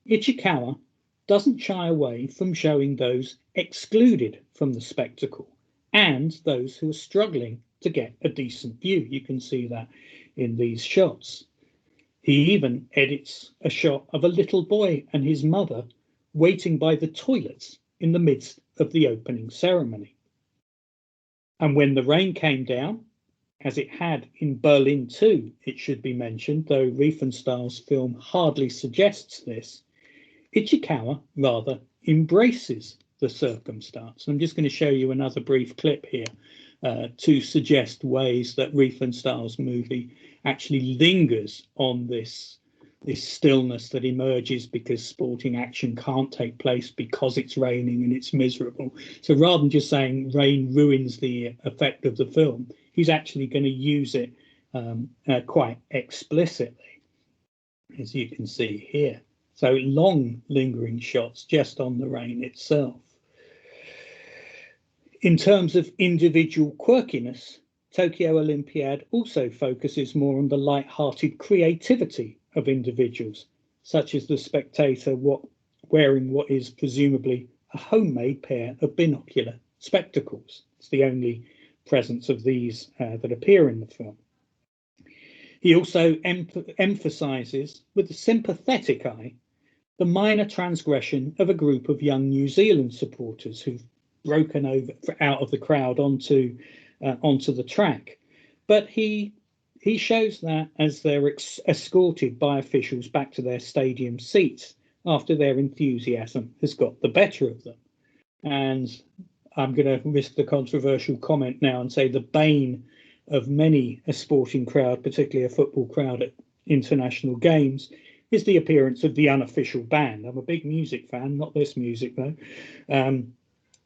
Ichikawa doesn't shy away from showing those excluded from the spectacle and those who are struggling to get a decent view. You can see that in these shots. He even edits a shot of a little boy and his mother waiting by the toilets in the midst of the opening ceremony. And when the rain came down, as it had in Berlin too, it should be mentioned, though Riefenstahl's film hardly suggests this, Ichikawa rather embraces the circumstance. I'm just going to show you another brief clip here to suggest ways that Riefenstahl's movie actually lingers on this stillness that emerges because sporting action can't take place because it's raining and it's miserable. So rather than just saying rain ruins the effect of the film, he's actually going to use it quite explicitly, as you can see here. So long lingering shots just on the rain itself. In terms of individual quirkiness, Tokyo Olympiad also focuses more on the light-hearted creativity of individuals, such as the spectator wearing what is presumably a homemade pair of binocular spectacles. It's the only presence of these that appear in the film. He also emphasises, with a sympathetic eye, the minor transgression of a group of young New Zealand supporters who've broken out of the crowd onto the track. But he shows that as they're escorted by officials back to their stadium seats after their enthusiasm has got the better of them. And I'm going to risk the controversial comment now and say the bane of many a sporting crowd, particularly a football crowd at international games, is the appearance of the unofficial band. I'm a big music fan, not this music though.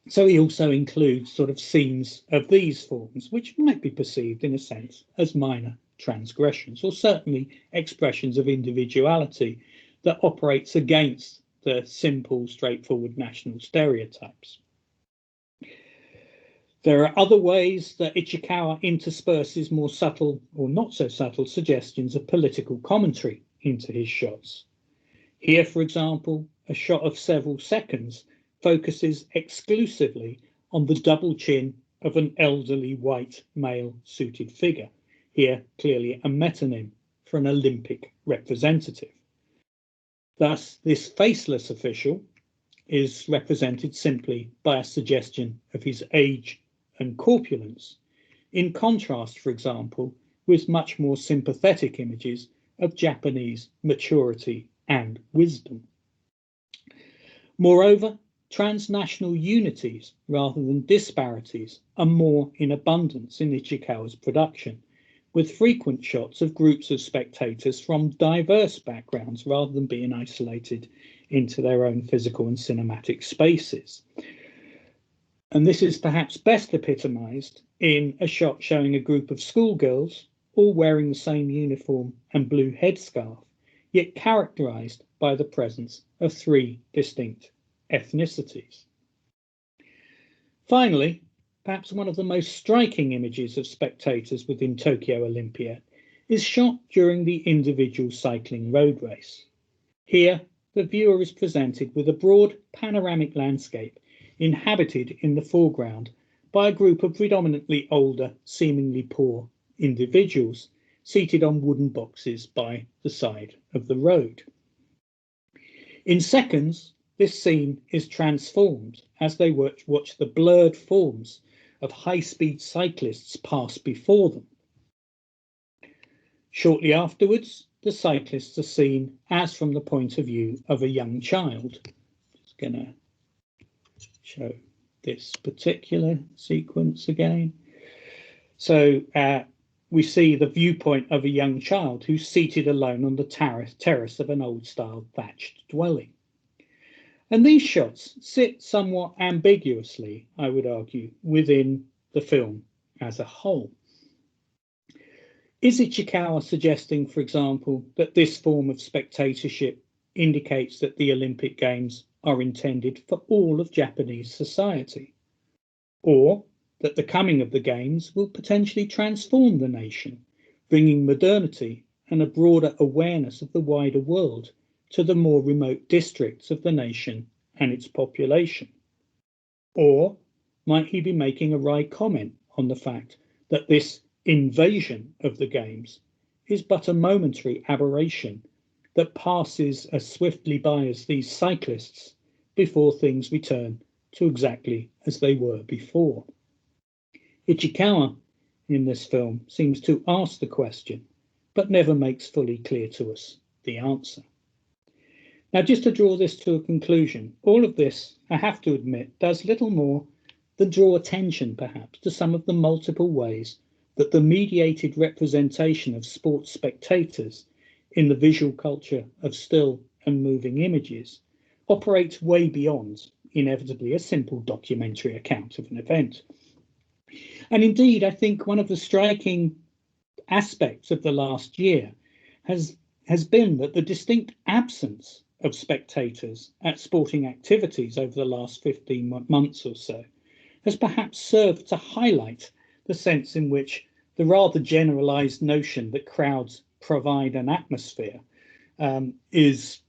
So he also includes sort of scenes of these forms, which might be perceived in a sense as minor transgressions, or certainly expressions of individuality that operates against the simple, straightforward national stereotypes. There are other ways that Ichikawa intersperses more subtle or not so subtle suggestions of political commentary into his shots. Here, for example, a shot of several seconds focuses exclusively on the double chin of an elderly white male suited figure, here clearly a metonym for an Olympic representative. Thus, this faceless official is represented simply by a suggestion of his age and corpulence, in contrast, for example, with much more sympathetic images of Japanese maturity and wisdom. Moreover, transnational unities rather than disparities are more in abundance in Ichikawa's production, with frequent shots of groups of spectators from diverse backgrounds rather than being isolated into their own physical and cinematic spaces. And this is perhaps best epitomized in a shot showing a group of schoolgirls all wearing the same uniform and blue headscarf, yet characterized by the presence of three distinct ethnicities. Finally, perhaps one of the most striking images of spectators within Tokyo Olympiad is shot during the individual cycling road race. Here, the viewer is presented with a broad panoramic landscape inhabited in the foreground by a group of predominantly older, seemingly poor individuals seated on wooden boxes by the side of the road. In seconds, this scene is transformed as they watch the blurred forms of high-speed cyclists pass before them. Shortly afterwards, the cyclists are seen as from the point of view of a young child. Just going to show this particular sequence again. So we see the viewpoint of a young child who's seated alone on the terrace of an old-style thatched dwelling. And these shots sit somewhat ambiguously, I would argue, within the film as a whole. Is Ichikawa suggesting, for example, that this form of spectatorship indicates that the Olympic Games are intended for all of Japanese society, or that the coming of the Games will potentially transform the nation, bringing modernity and a broader awareness of the wider world to the more remote districts of the nation and its population? Or might he be making a wry comment on the fact that this invasion of the Games is but a momentary aberration that passes as swiftly by as these cyclists before things return to exactly as they were before? Ichikawa in this film seems to ask the question, but never makes fully clear to us the answer. Now, just to draw this to a conclusion, all of this, I have to admit, does little more than draw attention, perhaps, to some of the multiple ways that the mediated representation of sports spectators in the visual culture of still and moving images operates way beyond, inevitably, a simple documentary account of an event. And indeed, I think one of the striking aspects of the last year has been that the distinct absence of spectators at sporting activities over the last 15 months or so has perhaps served to highlight the sense in which the rather generalized notion that crowds provide an atmosphere is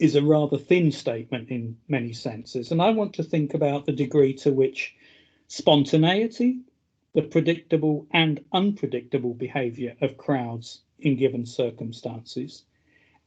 a rather thin statement in many senses. And I want to think about the degree to which spontaneity, the predictable and unpredictable behavior of crowds in given circumstances,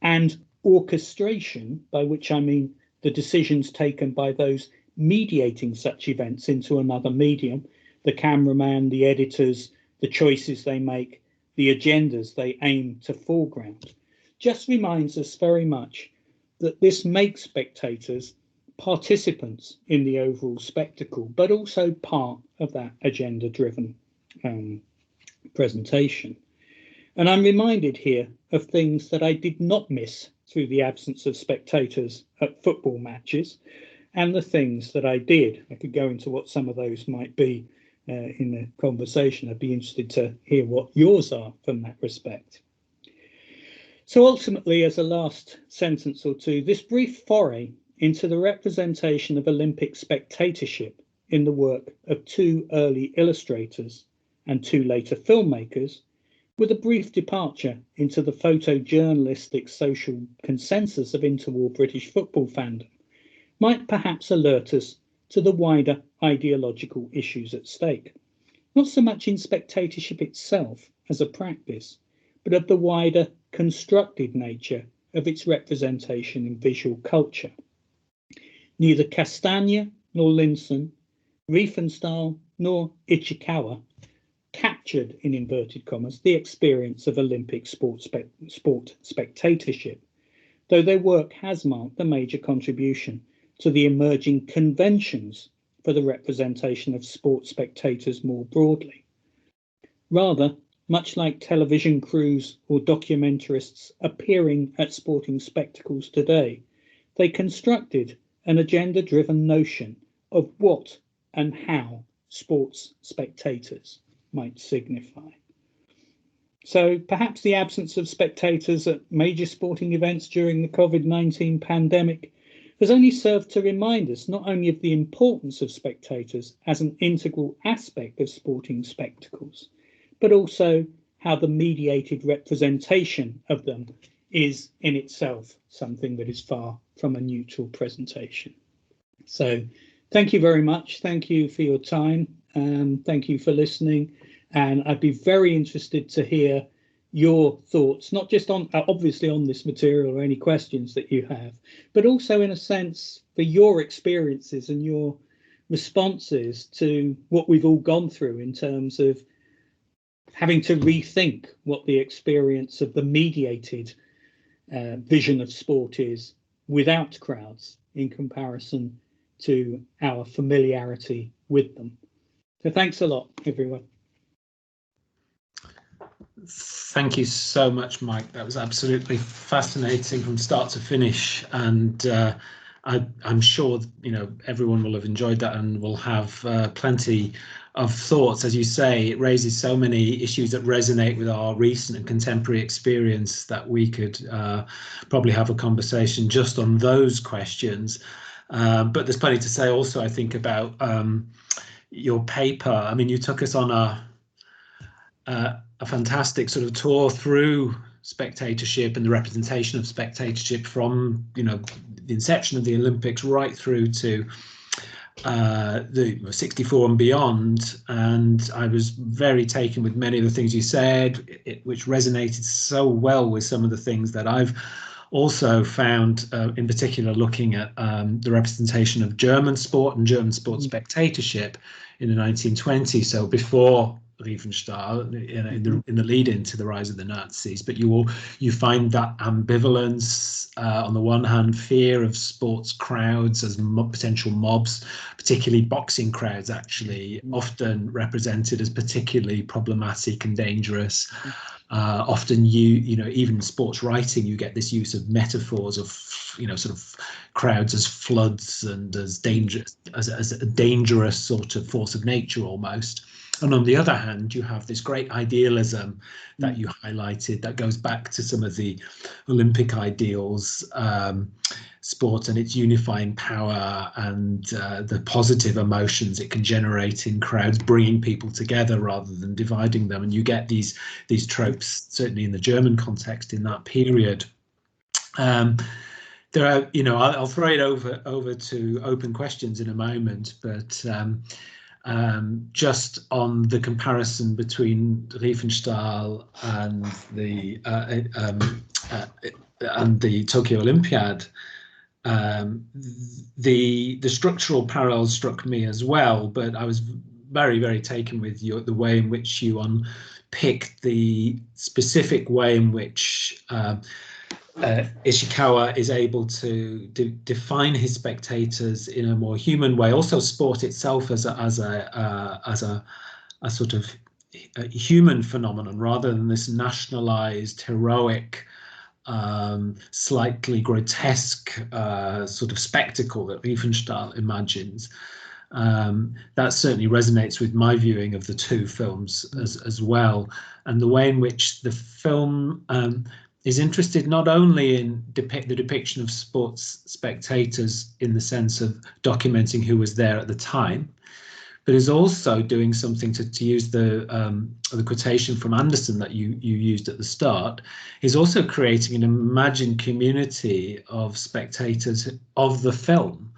and orchestration, by which I mean the decisions taken by those mediating such events into another medium, the cameraman, the editors, the choices they make, the agendas they aim to foreground, just reminds us very much that this makes spectators participants in the overall spectacle, but also part of that agenda-driven presentation. And I'm reminded here of things that I did not miss through the absence of spectators at football matches, and the things that I did. I could go into what some of those might be in the conversation. I'd be interested to hear what yours are from that respect. So ultimately, as a last sentence or two, this brief foray into the representation of Olympic spectatorship in the work of two early illustrators and two later filmmakers, with a brief departure into the photojournalistic social consensus of interwar British football fandom, might perhaps alert us to the wider ideological issues at stake, not so much in spectatorship itself as a practice, but of the wider constructed nature of its representation in visual culture. Neither Castagna nor Linson, Riefenstahl nor Ichikawa captured, in inverted commas, the experience of Olympic sport spectatorship, though their work has marked a major contribution to the emerging conventions for the representation of sport spectators more broadly. Rather, much like television crews or documentarists appearing at sporting spectacles today, they constructed an agenda-driven notion of what and how sports spectators might signify. So perhaps the absence of spectators at major sporting events during the COVID-19 pandemic has only served to remind us not only of the importance of spectators as an integral aspect of sporting spectacles, but also how the mediated representation of them is in itself something that is far from a neutral presentation. So thank you very much. Thank you for your time. Thank you for listening. And I'd be very interested to hear your thoughts, not just on, obviously on this material or any questions that you have, but also in a sense for your experiences and your responses to what we've all gone through in terms of having to rethink what the experience of the mediated vision of sport is without crowds in comparison to our familiarity with them. So thanks a lot, everyone. Thank you so much, Mike. That was absolutely fascinating from start to finish, and I'm sure everyone will have enjoyed that and will have plenty thoughts. As you say, it raises so many issues that resonate with our recent and contemporary experience that we could probably have a conversation just on those questions. But there's plenty to say also, I think, about your paper. I mean, you took us on a fantastic sort of tour through spectatorship and the representation of spectatorship from, you know, the inception of the Olympics right through to the 64 and beyond. And I was very taken with many of the things you said, which resonated so well with some of the things that I've also found, in particular, looking at the representation of German sport and German sport spectatorship in the 1920s. So before Riefenstahl, in the lead into the rise of the Nazis, but you find that ambivalence, on the one hand, fear of sports crowds as potential mobs, particularly boxing crowds, actually often represented as particularly problematic and dangerous. Often you know, even in sports writing, you get this use of metaphors of, you know, sort of crowds as floods and as dangerous, as a dangerous sort of force of nature almost. And on the other hand, you have this great idealism that you highlighted that goes back to some of the Olympic ideals, sport and its unifying power and the positive emotions it can generate in crowds, bringing people together rather than dividing them. And you get these tropes, certainly in the German context in that period. There are, you know, I'll throw it over to open questions in a moment, but just on the comparison between Riefenstahl and the Tokyo Olympiad, the structural parallels struck me as well, but I was very, very taken with the way in which you unpicked the specific way in which Ichikawa is able to define his spectators in a more human way. Also, sport itself as a sort of a human phenomenon rather than this nationalized, heroic, slightly grotesque sort of spectacle that Riefenstahl imagines. That certainly resonates with my viewing of the two films as well, and the way in which the film is interested not only in the depiction of sports spectators in the sense of documenting who was there at the time, but is also doing something to use the quotation from Anderson that you used at the start, is also creating an imagined community of spectators of the film.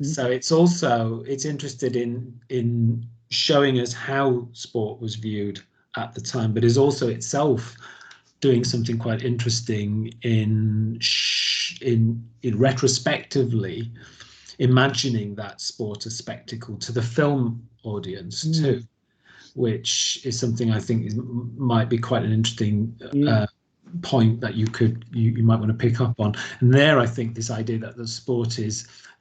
So it's interested in showing us how sport was viewed at the time, but is also itself doing something quite interesting in retrospectively imagining that sport as spectacle to the film audience too, which is something I think might be quite an interesting point that you might want to pick up on. And there, I think this idea that the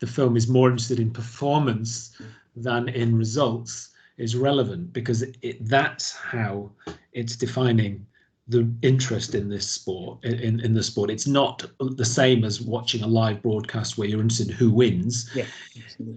film is more interested in performance than in results is relevant, because that's how it's defining the interest in this sport, in the sport. It's not the same as watching a live broadcast where you're interested in who wins. Yeah,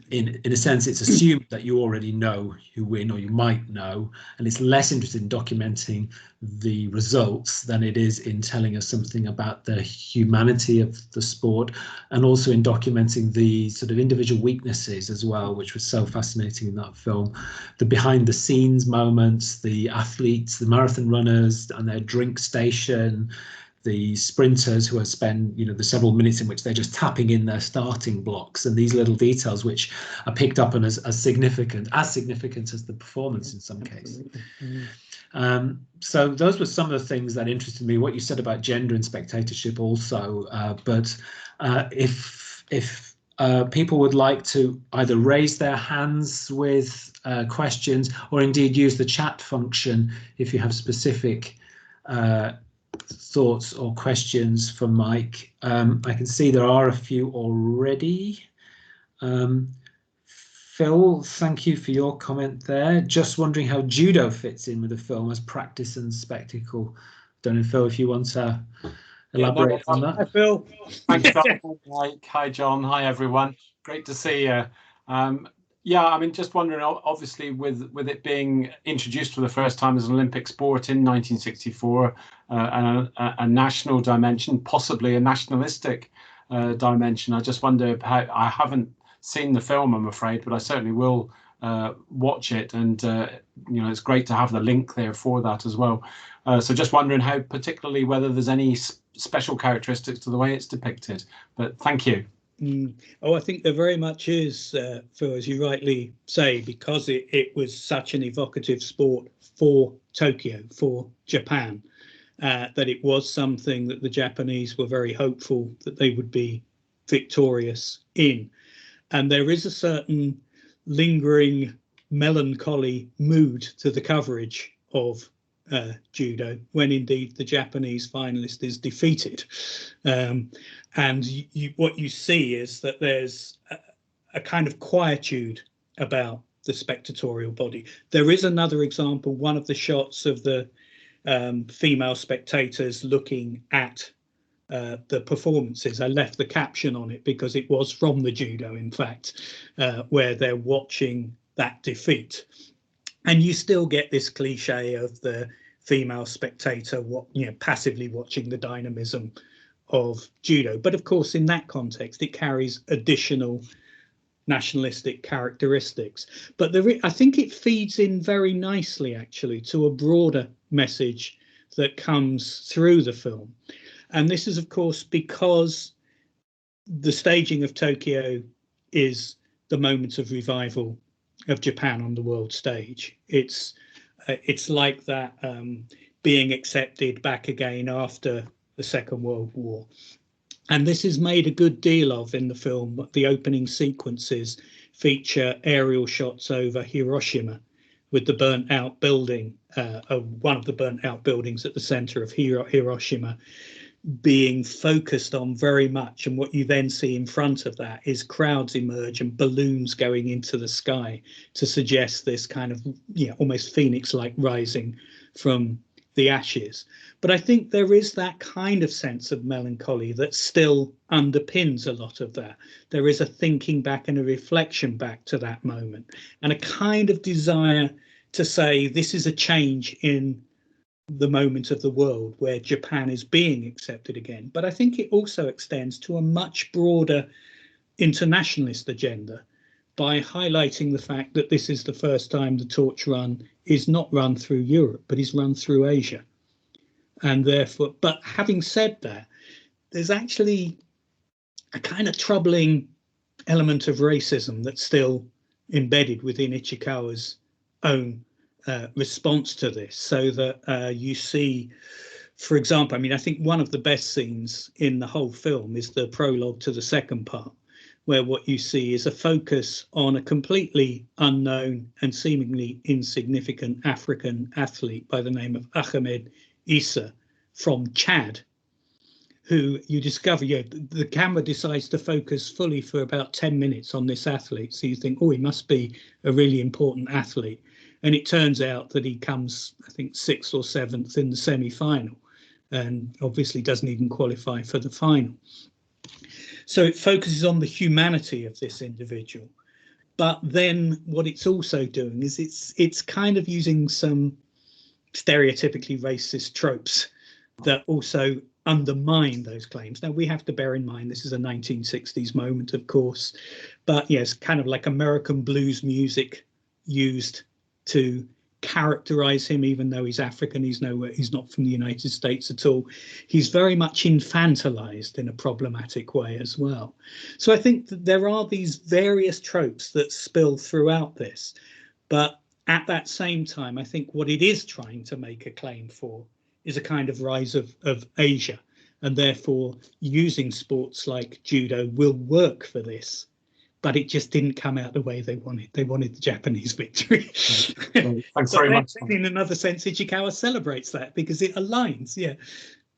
in a sense, it's assumed that you already know who win, or you might know, and it's less interested in documenting the results than it is in telling us something about the humanity of the sport, and also in documenting the sort of individual weaknesses as well, which was so fascinating in that film. The behind the scenes moments, the athletes, the marathon runners and their drink station, the sprinters who have spent, you know, the several minutes in which they're just tapping in their starting blocks, and these little details which are picked up on as significant as the performance in some cases. So those were some of the things that interested me. What you said about gender and spectatorship also, but if people would like to either raise their hands with questions, or indeed use the chat function if you have specific thoughts or questions for Mike. I can see there are a few already. Phil, thank you for your comment there. Just wondering how judo fits in with the film as practice and spectacle. Don't know, Phil, if you want to elaborate on that. Hi, Phil. Thanks, John. Hi, John. Hi, everyone. Great to see you. Yeah, I mean, just wondering, obviously, with it being introduced for the first time as an Olympic sport in 1964, and a national dimension, possibly a nationalistic dimension. I just wonder how. I haven't seen the film, I'm afraid, but I certainly will watch it, and it's great to have the link there for that as well. So just wondering how, particularly, whether there's any special characteristics to the way it's depicted. But thank you. Oh, I think there very much is, Phil, as you rightly say, because it was such an evocative sport for Tokyo, for Japan, that it was something that the Japanese were very hopeful that they would be victorious in. And there is a certain lingering melancholy mood to the coverage of judo when indeed the Japanese finalist is defeated, and what you see is that there's a kind of quietude about the spectatorial body. There is another example, one of the shots of the female spectators looking at the performances. I left the caption on it because it was from the judo, in fact, where they're watching that defeat. And you still get this cliche of the female spectator, passively watching the dynamism of judo. But of course, in that context, it carries additional nationalistic characteristics. But I think it feeds in very nicely, actually, to a broader message that comes through the film. And this is, of course, because the staging of Tokyo is the moment of revival of Japan on the world stage. It's like that being accepted back again after the Second World War. And this is made a good deal of in the film. The opening sequences feature aerial shots over Hiroshima with the burnt out building, one of the burnt out buildings at the center of Hiroshima, being focused on very much, and what you then see in front of that is crowds emerge and balloons going into the sky to suggest this kind of almost phoenix-like rising from the ashes. But I think there is that kind of sense of melancholy that still underpins a lot of that. There is a thinking back and a reflection back to that moment, and a kind of desire to say this is a change in the moment of the world where Japan is being accepted again. But I think it also extends to a much broader internationalist agenda by highlighting the fact that this is the first time the torch run is not run through Europe, but is run through Asia. And therefore, but having said that, there's actually a kind of troubling element of racism that's still embedded within Ichikawa's own response to this, so that you see, for example, I mean, I think one of the best scenes in the whole film is the prologue to the second part, where what you see is a focus on a completely unknown and seemingly insignificant African athlete by the name of Ahmed Issa from Chad, who you discover, the camera decides to focus fully for about 10 minutes on this athlete. So you think, oh, he must be a really important athlete. And it turns out that he comes, I think, 6th or 7th in the semi-final, and obviously doesn't even qualify for the final. So it focuses on the humanity of this individual. But then what it's also doing is it's kind of using some stereotypically racist tropes that also undermine those claims. Now, we have to bear in mind this is a 1960s moment, of course, but yes, kind of like American blues music used to characterize him, even though he's African, he's not from the United States at all. He's very much infantilized in a problematic way as well. So I think that there are these various tropes that spill throughout this, but at that same time, I think what it is trying to make a claim for is a kind of rise of Asia, and therefore using sports like judo will work for this. But it just didn't come out the way they wanted. They wanted the Japanese victory. Thanks very much. In another sense, Ichikawa celebrates that because it aligns. Yeah,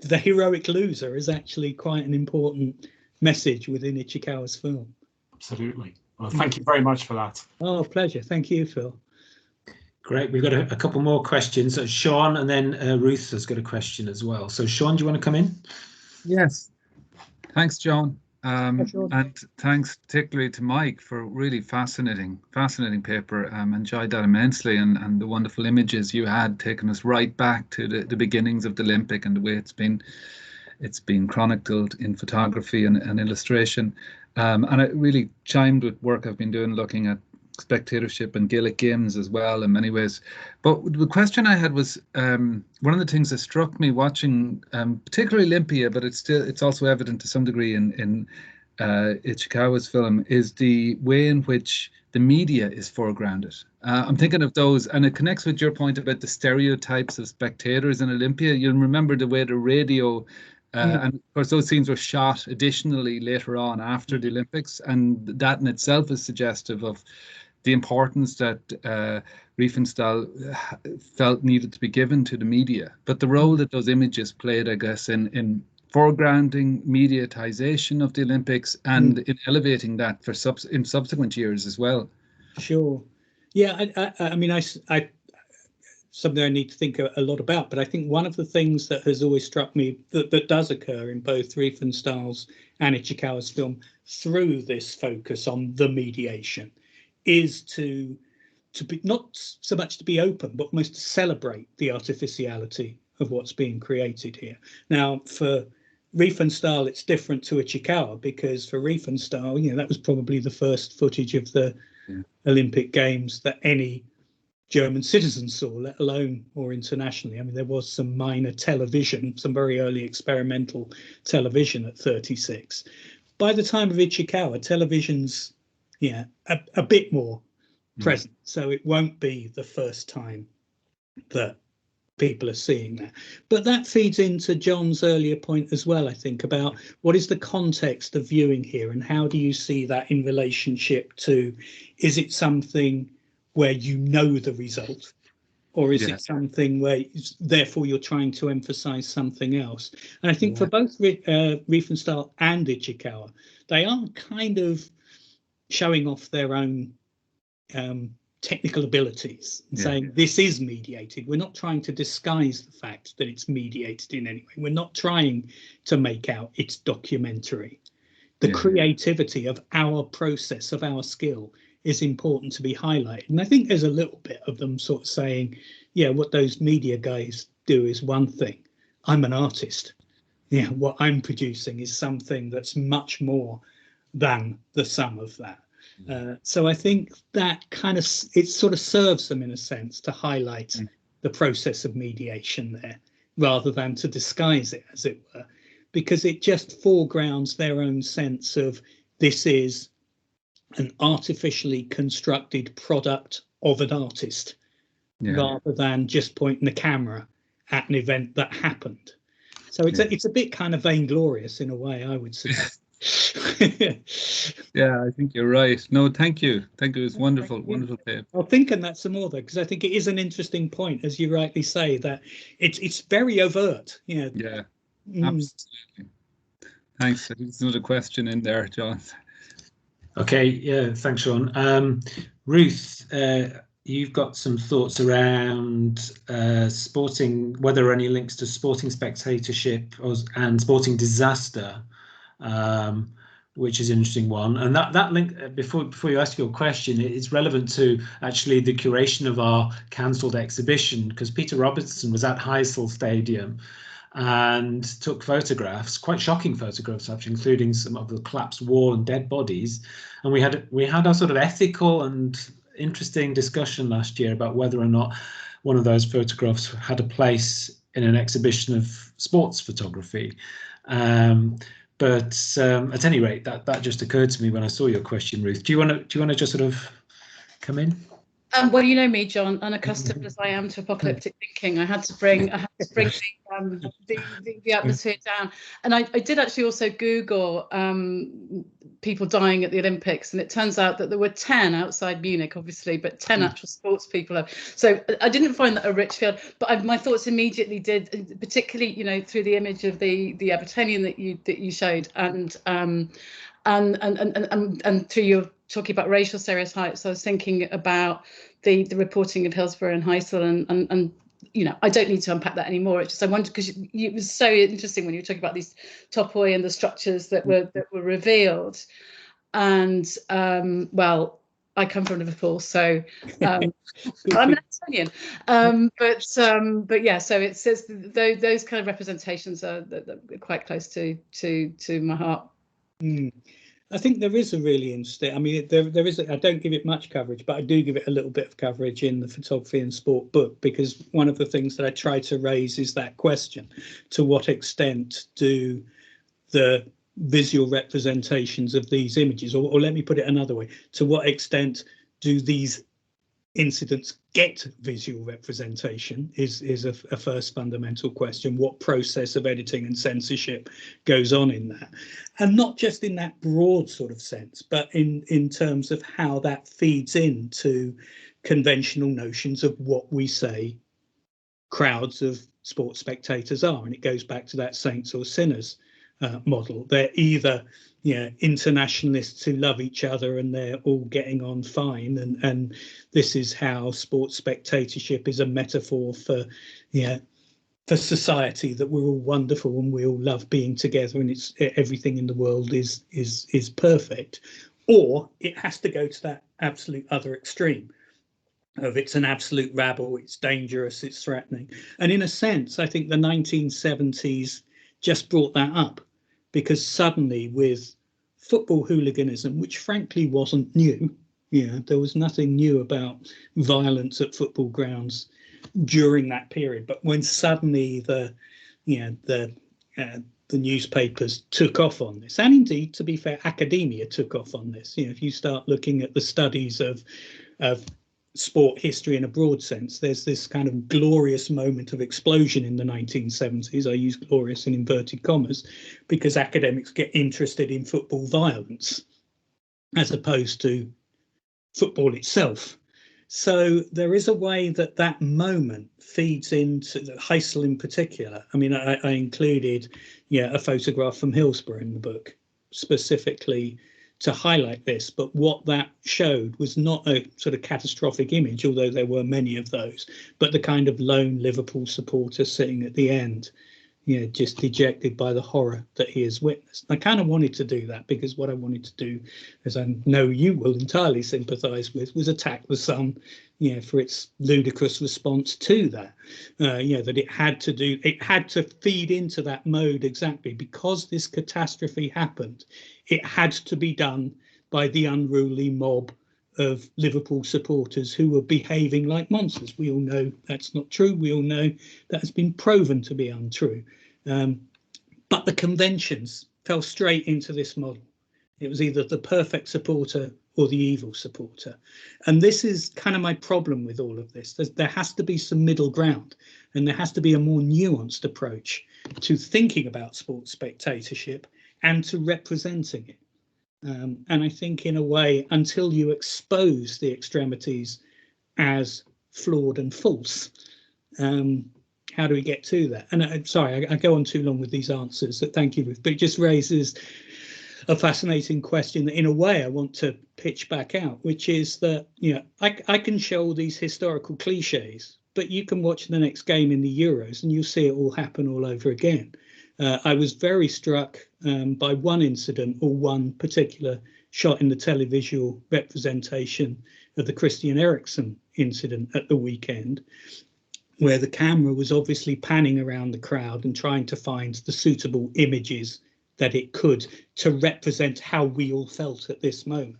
the heroic loser is actually quite an important message within Ichikawa's film. Absolutely. Well, thank you very much for that. Oh, pleasure. Thank you, Phil. Great. We've got a couple more questions. Sean, and then Ruth has got a question as well. So Sean, do you want to come in? Yes. Thanks, John. Sure. And thanks particularly to Mike for a really fascinating paper. Enjoyed that immensely, and the wonderful images you had, taking us right back to the beginnings of the Olympic and the way it's been chronicled in photography and illustration. And it really chimed with work I've been doing looking at spectatorship and Gaelic games as well in many ways. But the question I had was, one of the things that struck me watching particularly Olympiad, but it's also evident to some degree in Ichikawa's film, is the way in which the media is foregrounded. I'm thinking of those, and it connects with your point about the stereotypes of spectators in Olympiad. You'll remember the way the radio and of course, those scenes were shot additionally later on after the Olympics, and that in itself is suggestive of the importance that Riefenstahl felt needed to be given to the media. But the role that those images played, I guess, in foregrounding mediatization of the Olympics and in elevating that for in subsequent years as well. Sure. Yeah, I mean, I something I need to think a lot about, but I think one of the things that has always struck me that does occur in both Riefenstahl's and Ichikawa's film through this focus on the mediation is to be not so much to be open, but almost to celebrate the artificiality of what's being created here. Now, for Riefenstahl, it's different to Ichikawa, because for Riefenstahl, that was probably the first footage of the Olympic Games that any German citizens saw, let alone more internationally. I mean, there was some minor television, some very early experimental television at 36. By the time of Ichikawa, television's a bit more present, so it won't be the first time that people are seeing that. But that feeds into John's earlier point as well, I think, about what is the context of viewing here, and how do you see that in relationship to, is it something where you know the result, or is it something where therefore you're trying to emphasize something else? And I think for both Riefenstahl and Ichikawa, they are kind of showing off their own technical abilities and saying this is mediated. We're not trying to disguise the fact that it's mediated in any way. We're not trying to make out it's documentary. The creativity of our process, of our skill, is important to be highlighted. And I think there's a little bit of them sort of saying, what those media guys do is one thing. I'm an artist. What I'm producing is something that's much more than the sum of that. So I think that kind of, it sort of serves them in a sense to highlight the process of mediation there, rather than to disguise it, as it were, because it just foregrounds their own sense of this is an artificially constructed product of an artist, rather than just pointing the camera at an event that happened. So it's a bit kind of vainglorious in a way, I would suggest. I think you're right. No, thank you. It was wonderful paper. I'll think on that some more though, because I think it is an interesting point, as you rightly say, that it's very overt. Absolutely. Thanks. There's another question in there, John. Okay, thanks, Sean. Ruth, you've got some thoughts around sporting, whether there are any links to sporting spectatorship and sporting disaster, which is an interesting one. And that link, before you ask your question, it's relevant to actually the curation of our cancelled exhibition, because Peter Robertson was at Heysel Stadium and took photographs, quite shocking photographs actually, including some of the collapsed wall and dead bodies. And we had a sort of ethical and interesting discussion last year about whether or not one of those photographs had a place in an exhibition of sports photography. But at any rate, that just occurred to me when I saw your question, Ruth. Do you want to just sort of come in? Well, you know me, John, unaccustomed as I am to apocalyptic thinking, I had to bring the atmosphere down. And I did actually also Google people dying at the Olympics, and it turns out that there were 10 outside Munich, obviously, but 10 actual sports people. So I didn't find that a rich field, but my thoughts immediately did, particularly, through the image of the Evertonian that you showed, and through your talking about racial stereotypes, I was thinking about the reporting of Hillsborough and Heysel, and I don't need to unpack that anymore. It's just I wondered, because it was so interesting when you were talking about these topoi and the structures that were revealed. And well, I come from Liverpool, so I'm an Etonian. But yeah, so it says those kind of representations are quite close to my heart. I think there is a really interesting, I mean, there is, I don't give it much coverage, but I do give it a little bit of coverage in the Photography and Sport book, because one of the things that I try to raise is that question: to what extent do the visual representations of these images, or let me put it another way, to what extent do these incidents get visual representation is a first fundamental question. What process of editing and censorship goes on in that? And not just in that broad sort of sense, but in terms of how that feeds into conventional notions of what we say crowds of sports spectators are. And it goes back to that saints or sinners model. They're either internationalists who love each other and they're all getting on fine, and this is how sports spectatorship is a metaphor for society, that we're all wonderful and we all love being together and it's everything in the world is perfect. Or it has to go to that absolute other extreme of it's an absolute rabble, it's dangerous, it's threatening. And in a sense, I think the 1970s just brought that up, because suddenly with football hooliganism, which frankly wasn't new, there was nothing new about violence at football grounds during that period. But when suddenly the newspapers took off on this, and indeed, to be fair, academia took off on this. If you start looking at the studies of sport history in a broad sense, there's this kind of glorious moment of explosion in the 1970s. I use glorious in inverted commas, because academics get interested in football violence as opposed to football itself. So there is a way that moment feeds into Heysel in particular. I mean, I included a photograph from Hillsborough in the book specifically to highlight this, but what that showed was not a sort of catastrophic image, although there were many of those, but the kind of lone Liverpool supporter sitting at the end, just dejected by the horror that he has witnessed. I kind of wanted to do that because what I wanted to do, as I know you will entirely sympathise with, was attack the Sun, for its ludicrous response to that. That it had to feed into that mode exactly because this catastrophe happened. It had to be done by the unruly mob of Liverpool supporters who were behaving like monsters. We all know that's not true. We all know that has been proven to be untrue. But the conventions fell straight into this model. It was either the perfect supporter or the evil supporter. And this is kind of my problem with all of this. There has to be some middle ground, and there has to be a more nuanced approach to thinking about sports spectatorship and to representing it. And I think in a way, until you expose the extremities as flawed and false, how do we get to that? And I'm sorry, I go on too long with these answers, so thank you, Ruth, but it just raises a fascinating question that in a way I want to pitch back out, which is that, I can show all these historical cliches, but you can watch the next game in the Euros and you'll see it all happen all over again. I was very struck by one incident, or one particular shot in the televisual representation of the Christian Eriksen incident at the weekend, where the camera was obviously panning around the crowd and trying to find the suitable images that it could to represent how we all felt at this moment.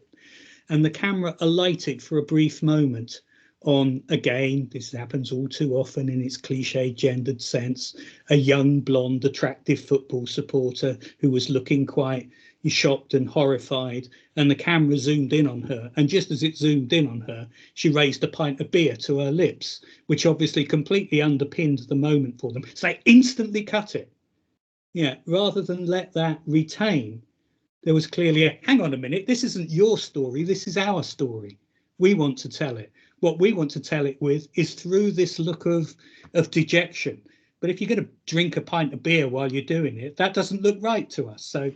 And the camera alighted for a brief moment on, again, this happens all too often in its cliche gendered sense, a young, blonde, attractive football supporter who was looking quite shocked and horrified, and the camera zoomed in on her, and just as it zoomed in on her, she raised a pint of beer to her lips, which obviously completely underpinned the moment for them. So they instantly cut it. Rather than let that retain, there was clearly a, hang on a minute, this isn't your story, this is our story. We want to tell it. What we want to tell it with is through this look of dejection. But if you're going to drink a pint of beer while you're doing it, that doesn't look right to us. So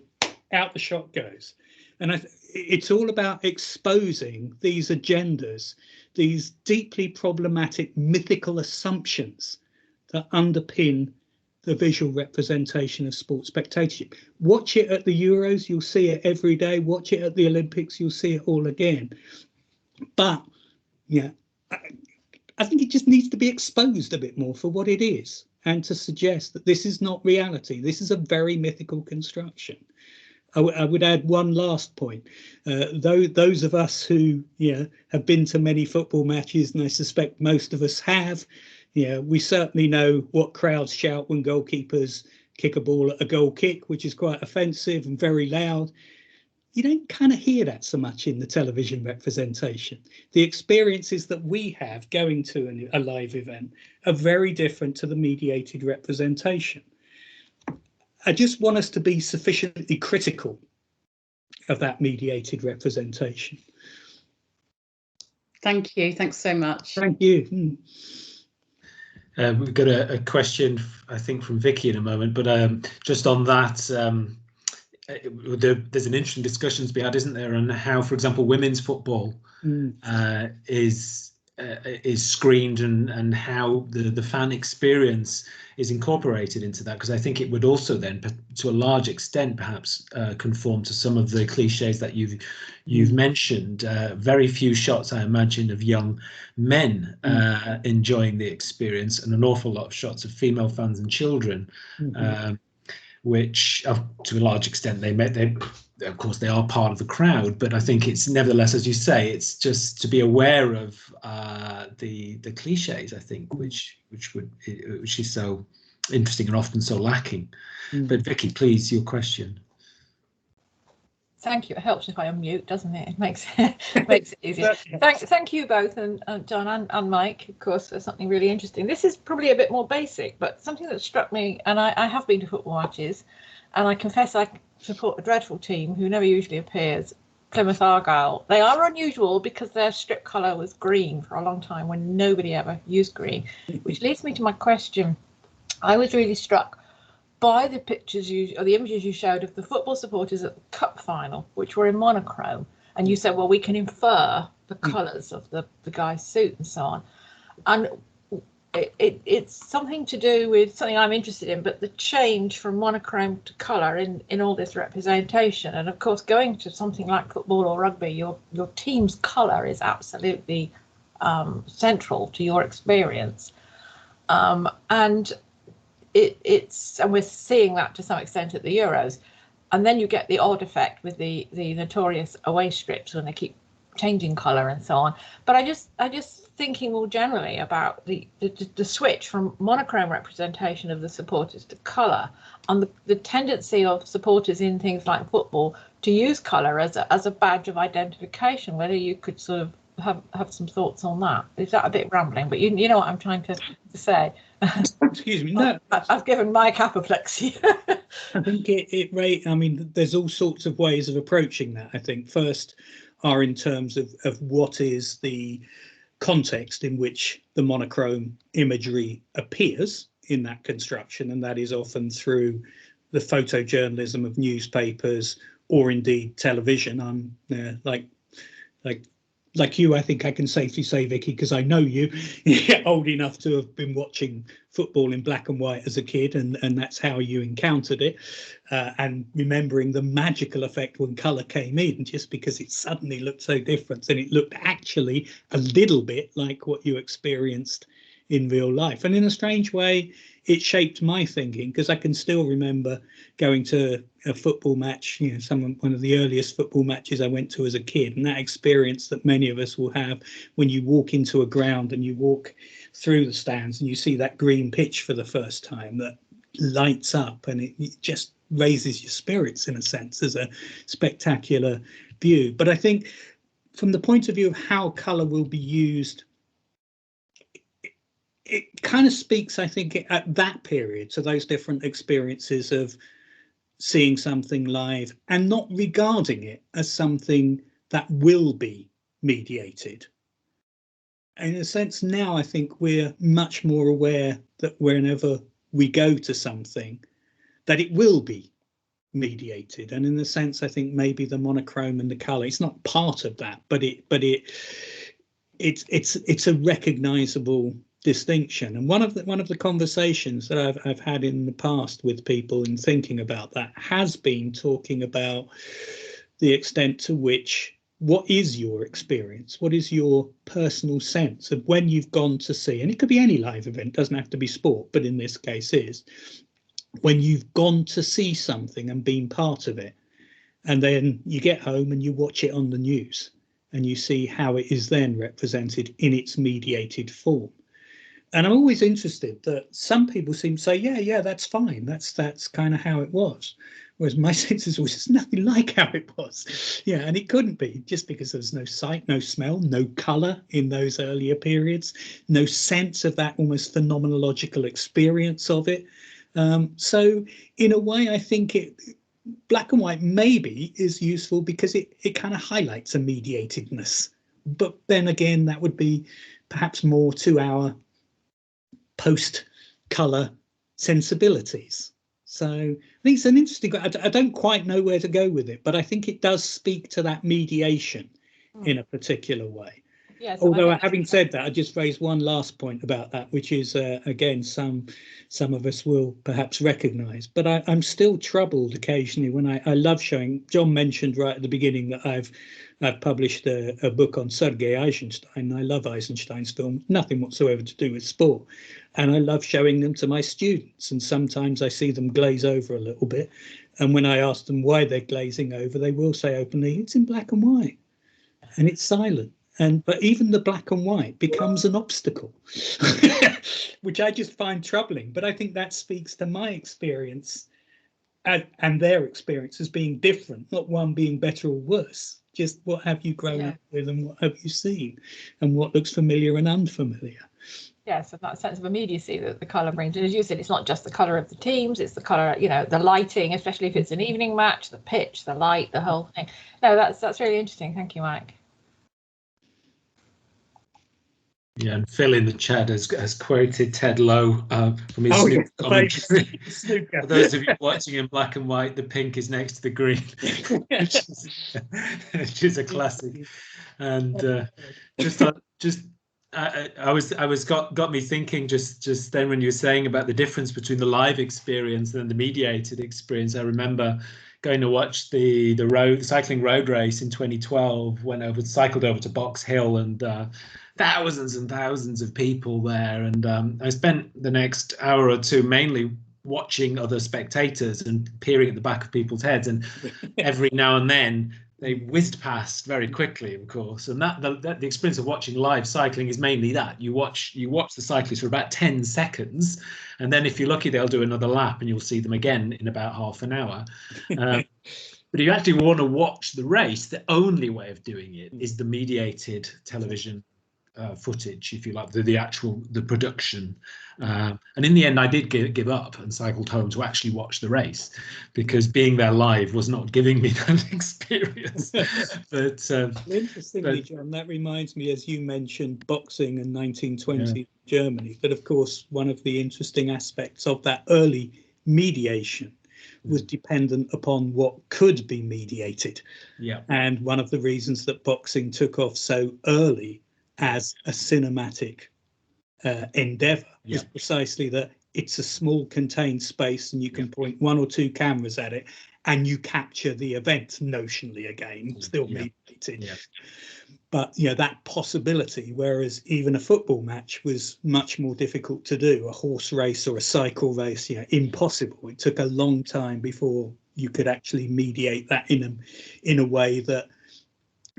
out the shot goes. And it's all about exposing these agendas, these deeply problematic mythical assumptions that underpin the visual representation of sports spectatorship. Watch it at the Euros, you'll see it every day. Watch it at the Olympics, you'll see it all again. But yeah, I think it just needs to be exposed a bit more for what it is, and to suggest that this is not reality. This is a very mythical construction. I would add one last point. Those of us who have been to many football matches, and I suspect most of us have, we certainly know what crowds shout when goalkeepers kick a ball at a goal kick, which is quite offensive and very loud. You don't kind of hear that so much in the television representation. The experiences that we have going to a live event are very different to the mediated representation. I just want us to be sufficiently critical of that mediated representation. Thank you. Thanks so much. Thank you. We've got a question, I think, from Vicky in a moment, but just on that, there's an interesting discussion to be had, isn't there, on how, for example, women's football is screened, and how the fan experience is incorporated into that, because I think it would also then, to a large extent, perhaps conform to some of the cliches that you've mentioned. Very few shots, I imagine, of young men enjoying the experience, and an awful lot of shots of female fans and children, which, to a large extent, of course, they are part of the crowd, but I think it's nevertheless, as you say, it's just to be aware of the cliches, I think, which is so interesting and often so lacking. But Vicky, please, your question. Thank you. It helps if I unmute, doesn't it? It makes it easier. Thank you both, and John and Mike, of course, for something really interesting. This is probably a bit more basic, but something that struck me, and I have been to football matches, and I confess I support a dreadful team who never usually appears, Plymouth Argyle. They are unusual because their strip colour was green for a long time when nobody ever used green, which leads me to my question. I was really struck by the pictures or the images you showed of the football supporters at the cup final, which were in monochrome, and you said, well, we can infer the colours of the guy's suit and so on, and it's something to do with something I'm interested in, but the change from monochrome to colour in all this representation. And of course, going to something like football or rugby, your team's colour is absolutely central to your experience, and we're seeing that to some extent at the Euros. And then you get the odd effect with the notorious away strips when they keep changing colour and so on. But I just thinking more generally about the switch from monochrome representation of the supporters to colour, and the tendency of supporters in things like football to use colour as a badge of identification. Whether you could sort of have some thoughts on that. Is that a bit rambling? But you know what I'm trying to say. Excuse me. No, I've given Mike apoplexy. I think I mean, there's all sorts of ways of approaching that. I think first are in terms of what is the context in which the monochrome imagery appears in that construction, and that is often through the photojournalism of newspapers or indeed television. I'm like you, I think I can safely say, Vicky, because I know you, you're old enough to have been watching football in black and white as a kid, and that's how you encountered it, and remembering the magical effect when colour came in, just because it suddenly looked so different, and it looked actually a little bit like what you experienced in real life. And in a strange way, it shaped my thinking, because I can still remember going to a football match, one of the earliest football matches I went to as a kid, and that experience that many of us will have when you walk into a ground and you walk through the stands and you see that green pitch for the first time that lights up, and it just raises your spirits in a sense as a spectacular view. But I think from the point of view of how colour will be used, it kind of speaks, I think, at that period to those different experiences of seeing something live and not regarding it as something that will be mediated. In a sense, now I think we're much more aware that whenever we go to something, that it will be mediated. And in a sense, I think maybe the monochrome and the colour, it's not part of that, but it's a recognisable distinction. And one of the conversations that I've had in the past with people in thinking about that has been talking about the extent to which, what is your experience? What is your personal sense of when you've gone to see, and it could be any live event, doesn't have to be sport, but in this case is, when you've gone to see something and been part of it, and then you get home and you watch it on the news and you see how it is then represented in its mediated form. And I'm always interested that some people seem to say, yeah, that's fine. That's kind of how it was. Whereas my sense is always it's nothing like how it was. Yeah, and it couldn't be, just because there's no sight, no smell, no colour in those earlier periods, no sense of that almost phenomenological experience of it. So in a way, I think black and white maybe is useful because it kind of highlights a mediatedness. But then again, that would be perhaps more to our post-colour sensibilities. So I think it's an interesting, I don't quite know where to go with it, but I think it does speak to that mediation in a particular way. Yes, although having said that, I just raised one last point about that, which is, again, some of us will perhaps recognise, but I'm still troubled occasionally when I love showing, John mentioned right at the beginning that I've published a book on Sergei Eisenstein. I love Eisenstein's film, nothing whatsoever to do with sport. And I love showing them to my students. And sometimes I see them glaze over a little bit. And when I ask them why they're glazing over, they will say openly, it's in black and white and it's silent. But even the black and white becomes an obstacle, which I just find troubling. But I think that speaks to my experience and their experience as being different, not one being better or worse. Just what have you grown up with and what have you seen and what looks familiar and unfamiliar. Yes, and that sense of immediacy that the colour brings. And as you said, it's not just the colour of the teams, it's the colour, the lighting, especially if it's an evening match, the pitch, the light, the whole thing. No, that's really interesting. Thank you, Mike. Yeah, and Phil in the chat has quoted Ted Lowe from his Snooker commentary. For those of you watching in black and white, the pink is next to the green, which is a classic. And got me thinking just then when you were saying about the difference between the live experience and the mediated experience. I remember going to watch the cycling road race in 2012 when I cycled over to Box Hill, and thousands and thousands of people there, and I spent the next hour or two mainly watching other spectators and peering at the back of people's heads, and every now and then they whizzed past very quickly, of course. And that the experience of watching live cycling is mainly that you watch the cyclists for about 10 seconds, and then if you're lucky they'll do another lap and you'll see them again in about half an hour. But if you actually want to watch the race, the only way of doing it is the mediated television footage, if you like, the production. And in the end, I did give up and cycled home to actually watch the race, because being there live was not giving me that experience. But interestingly, John, that reminds me, as you mentioned, boxing in 1920 Germany. But of course, one of the interesting aspects of that early mediation was dependent upon what could be mediated. Yeah. And one of the reasons that boxing took off so early as a cinematic endeavour is precisely that it's a small contained space and you can point one or two cameras at it and you capture the event notionally again, still mediated. Yeah. But that possibility, whereas even a football match was much more difficult to do, a horse race or a cycle race, impossible. It took a long time before you could actually mediate that in a way that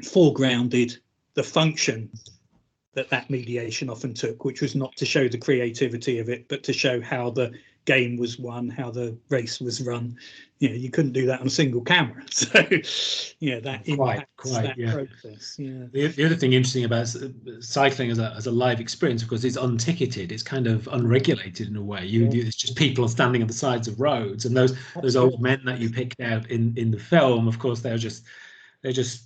foregrounded the function that mediation often took, which was not to show the creativity of it, but to show how the game was won, how the race was run. You couldn't do that on a single camera. So, that impacts that process. Yeah. The other thing interesting about cycling as a live experience, of course, is unticketed. It's kind of unregulated in a way. It's just people standing on the sides of roads, and those old men that you picked out in the film, of course, they're just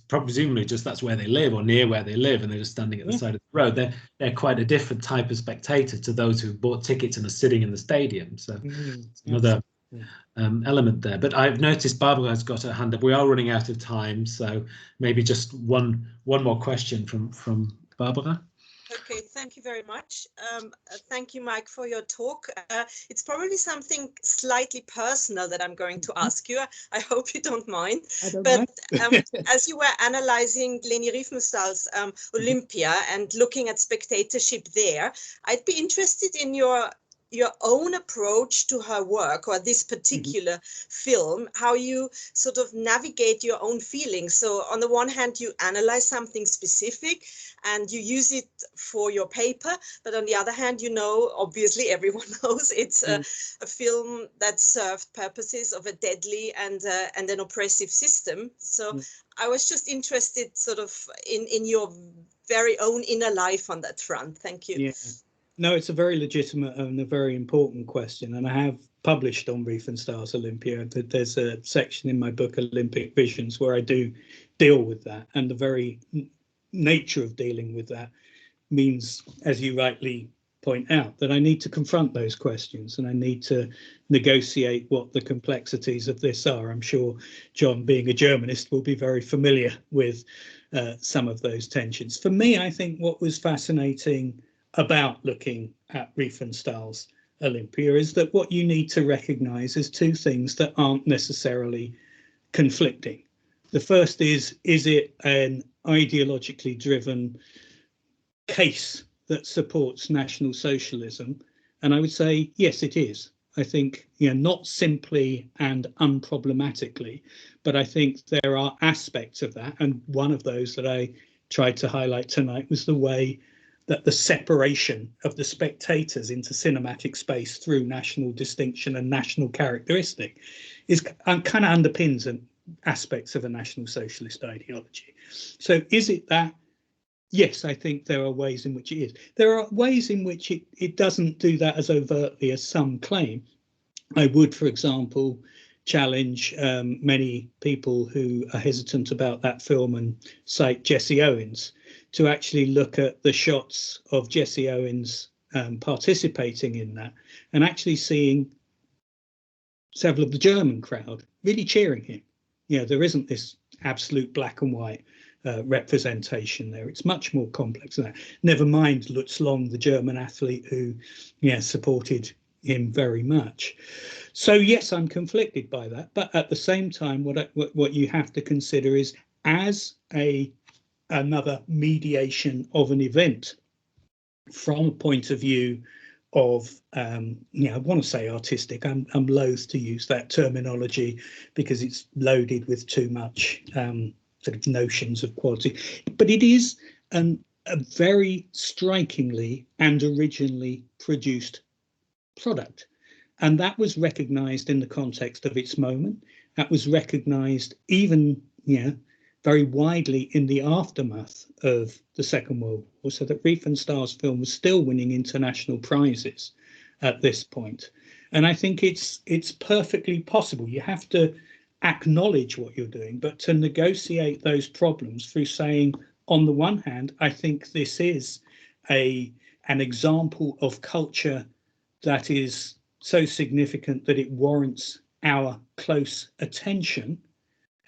presumably just that's where they live or near where they live, and they're just standing at the side of the road. They're quite a different type of spectator to those who bought tickets and are sitting in the stadium. So it's another element there. But I've noticed Barbara has got her hand up. We are running out of time, so maybe just one more question from Barbara. Okay, thank you very much. Thank you, Mike, for your talk. It's probably something slightly personal that I'm going to ask you. I hope you don't mind. But as you were analyzing Leni Riefenstahl's Olympia and looking at spectatorship there, I'd be interested in your own approach to her work, or this particular film, how you sort of navigate your own feelings. So on the one hand, you analyze something specific and you use it for your paper, but on the other hand, you know, obviously everyone knows it's a film that served purposes of a deadly and an oppressive system. So I was just interested sort of in your very own inner life on that front. Thank you. Yeah. No, it's a very legitimate and a very important question, and I have published on Riefenstahl's Olympia. There's a section in my book, Olympic Visions, where I do deal with that, and the very nature of dealing with that means, as you rightly point out, that I need to confront those questions and I need to negotiate what the complexities of this are. I'm sure John, being a Germanist, will be very familiar with some of those tensions. For me, I think what was fascinating about looking at Riefenstahl's Olympia is that what you need to recognize is two things that aren't necessarily conflicting. The first is it an ideologically driven case that supports National Socialism? And I would say, yes, it is. I think, you know, not simply and unproblematically, but I think there are aspects of that. And one of those that I tried to highlight tonight was the way that the separation of the spectators into cinematic space through national distinction and national characteristic is kind of underpins aspects of a National Socialist ideology. So is it that? Yes, I think there are ways in which it is. There are ways in which it doesn't do that as overtly as some claim. I would, for example, challenge many people who are hesitant about that film and cite Jesse Owens to actually look at the shots of Jesse Owens participating in that and actually seeing several of the German crowd really cheering him. You know, there isn't this absolute black and white representation there. It's much more complex than that. Never mind Lutz Long, the German athlete who, supported him very much. So yes, I'm conflicted by that. But at the same time, what you have to consider is, as another mediation of an event from a point of view of, I want to say artistic. I'm loath to use that terminology because it's loaded with too much sort of notions of quality. But it is a very strikingly and originally produced product. And that was recognised in the context of its moment. That was recognised even, very widely in the aftermath of the Second World War, so that Riefenstahl's film was still winning international prizes at this point. And I think it's perfectly possible. You have to acknowledge what you're doing, but to negotiate those problems through saying, on the one hand, I think this is an example of culture that is so significant that it warrants our close attention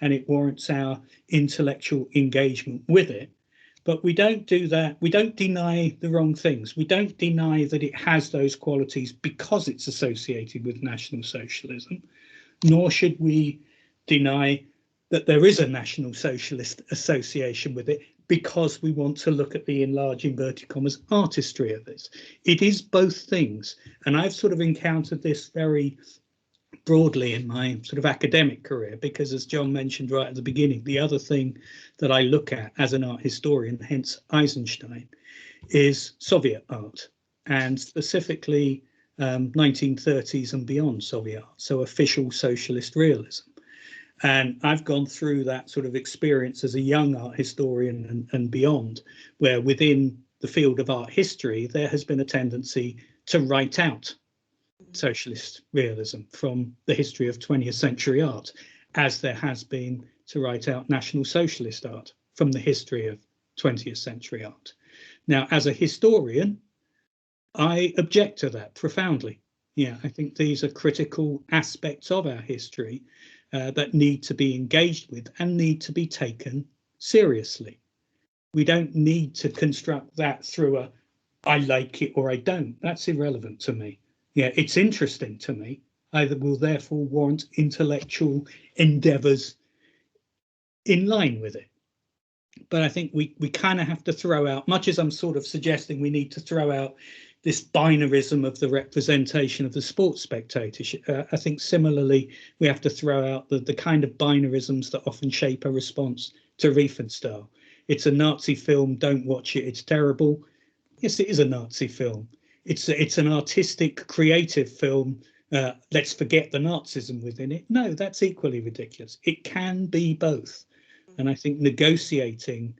and it warrants our intellectual engagement with it. But we don't do that. We don't deny the wrong things. We don't deny that it has those qualities because it's associated with National Socialism, nor should we deny that there is a National Socialist association with it because we want to look at the, in large inverted commas, artistry of this. It is both things. And I've sort of encountered this very broadly in my sort of academic career, because as John mentioned right at the beginning, the other thing that I look at as an art historian, hence Eisenstein, is Soviet art, and specifically 1930s and beyond Soviet art, so official socialist realism. And I've gone through that sort of experience as a young art historian and beyond, where within the field of art history, there has been a tendency to write out socialist realism from the history of 20th century art, as there has been to write out National Socialist art from the history of 20th century art. Now, as a historian, I object to that profoundly. I think these are critical aspects of our history that need to be engaged with and need to be taken seriously. We don't need to construct that through I like it or I don't. That's irrelevant to me. Yeah, it's interesting to me. I will therefore warrant intellectual endeavours in line with it. But I think we kind of have to throw out, much as I'm sort of suggesting we need to throw out this binarism of the representation of the sports spectatorship. I think similarly, we have to throw out the kind of binarisms that often shape a response to Riefenstahl. It's a Nazi film, don't watch it, it's terrible. Yes, it is a Nazi film. It's an artistic, creative film. Let's forget the Nazism within it. No, that's equally ridiculous. It can be both. And I think negotiating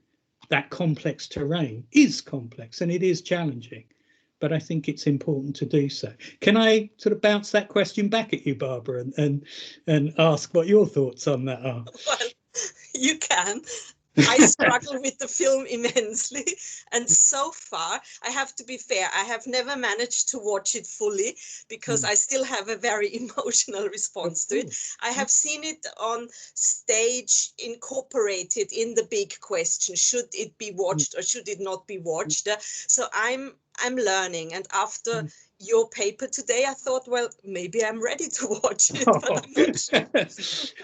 that complex terrain is complex and it is challenging, but I think it's important to do so. Can I sort of bounce that question back at you, Barbara, and ask what your thoughts on that are? Well, you can. I struggle with the film immensely, and so far, I have to be fair, I have never managed to watch it fully because I still have a very emotional response to it. I have seen it on stage incorporated in the big question, should it be watched or should it not be watched? So I'm learning, and after your paper today, I thought, well, maybe I'm ready to watch it, but I'm not sure.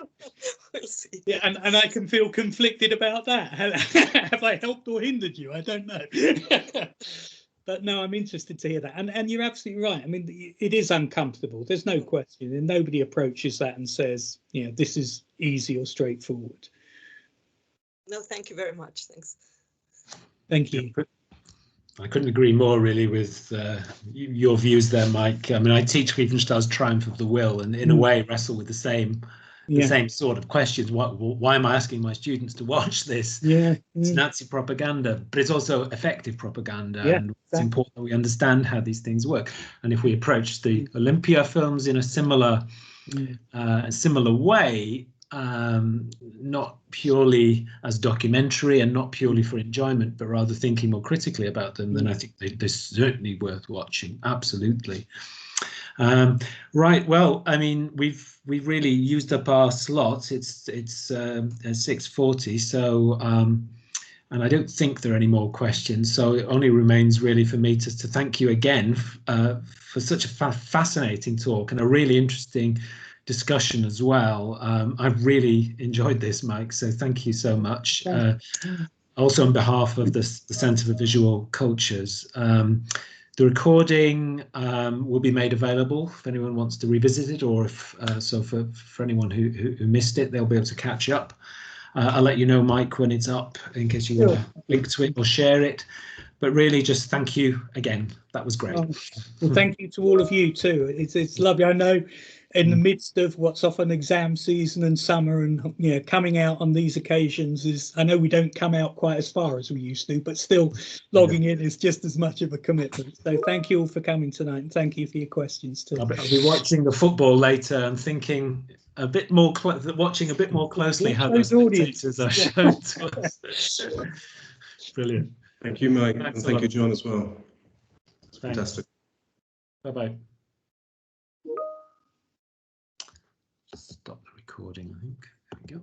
We'll see. Yeah, and I can feel conflicted about that. Have I helped or hindered you? I don't know. But no, I'm interested to hear that. And you're absolutely right. I mean, it is uncomfortable. There's no question. And nobody approaches that and says, you know, this is easy or straightforward. No, thank you very much. Thanks. Thank you. I couldn't agree more, really, with your views there, Mike. I mean, I teach Riefenstahl's Triumph of the Will, and in a way wrestle with the same sort of questions. Why am I asking my students to watch this? It's Nazi propaganda, but it's also effective propaganda, and it's important that we understand how these things work. And if we approach the Olympia films in a similar way, not purely as documentary and not purely for enjoyment, but rather thinking more critically about them, then I think they're certainly worth watching. Absolutely. Right. Well, I mean, we've really used up our slot. It's 6:40. So, and I don't think there are any more questions. So it only remains really for me to thank you again for such a fascinating talk and a really interesting discussion as well. I've really enjoyed this, Mike, so thank you so much. Also on behalf of the Centre for Visual Cultures. The recording will be made available if anyone wants to revisit it, or if so for anyone who missed it, they'll be able to catch up. I'll let you know, Mike, when it's up in case you want to link to it or share it. But really, just thank you again. That was great. Well, thank you to all of you too. It's lovely. I know in the midst of what's often exam season and summer, and coming out on these occasions is, I know we don't come out quite as far as we used to, but still logging in is just as much of a commitment. So thank you all for coming tonight, and thank you for your questions too. I'll be watching the football later and thinking a bit more, watching a bit more closely how those spectators are shown to us. Brilliant. Thank you, Mike, and thank you, John, as well. It's fantastic. Bye-bye. Stop the recording, I think. There we go.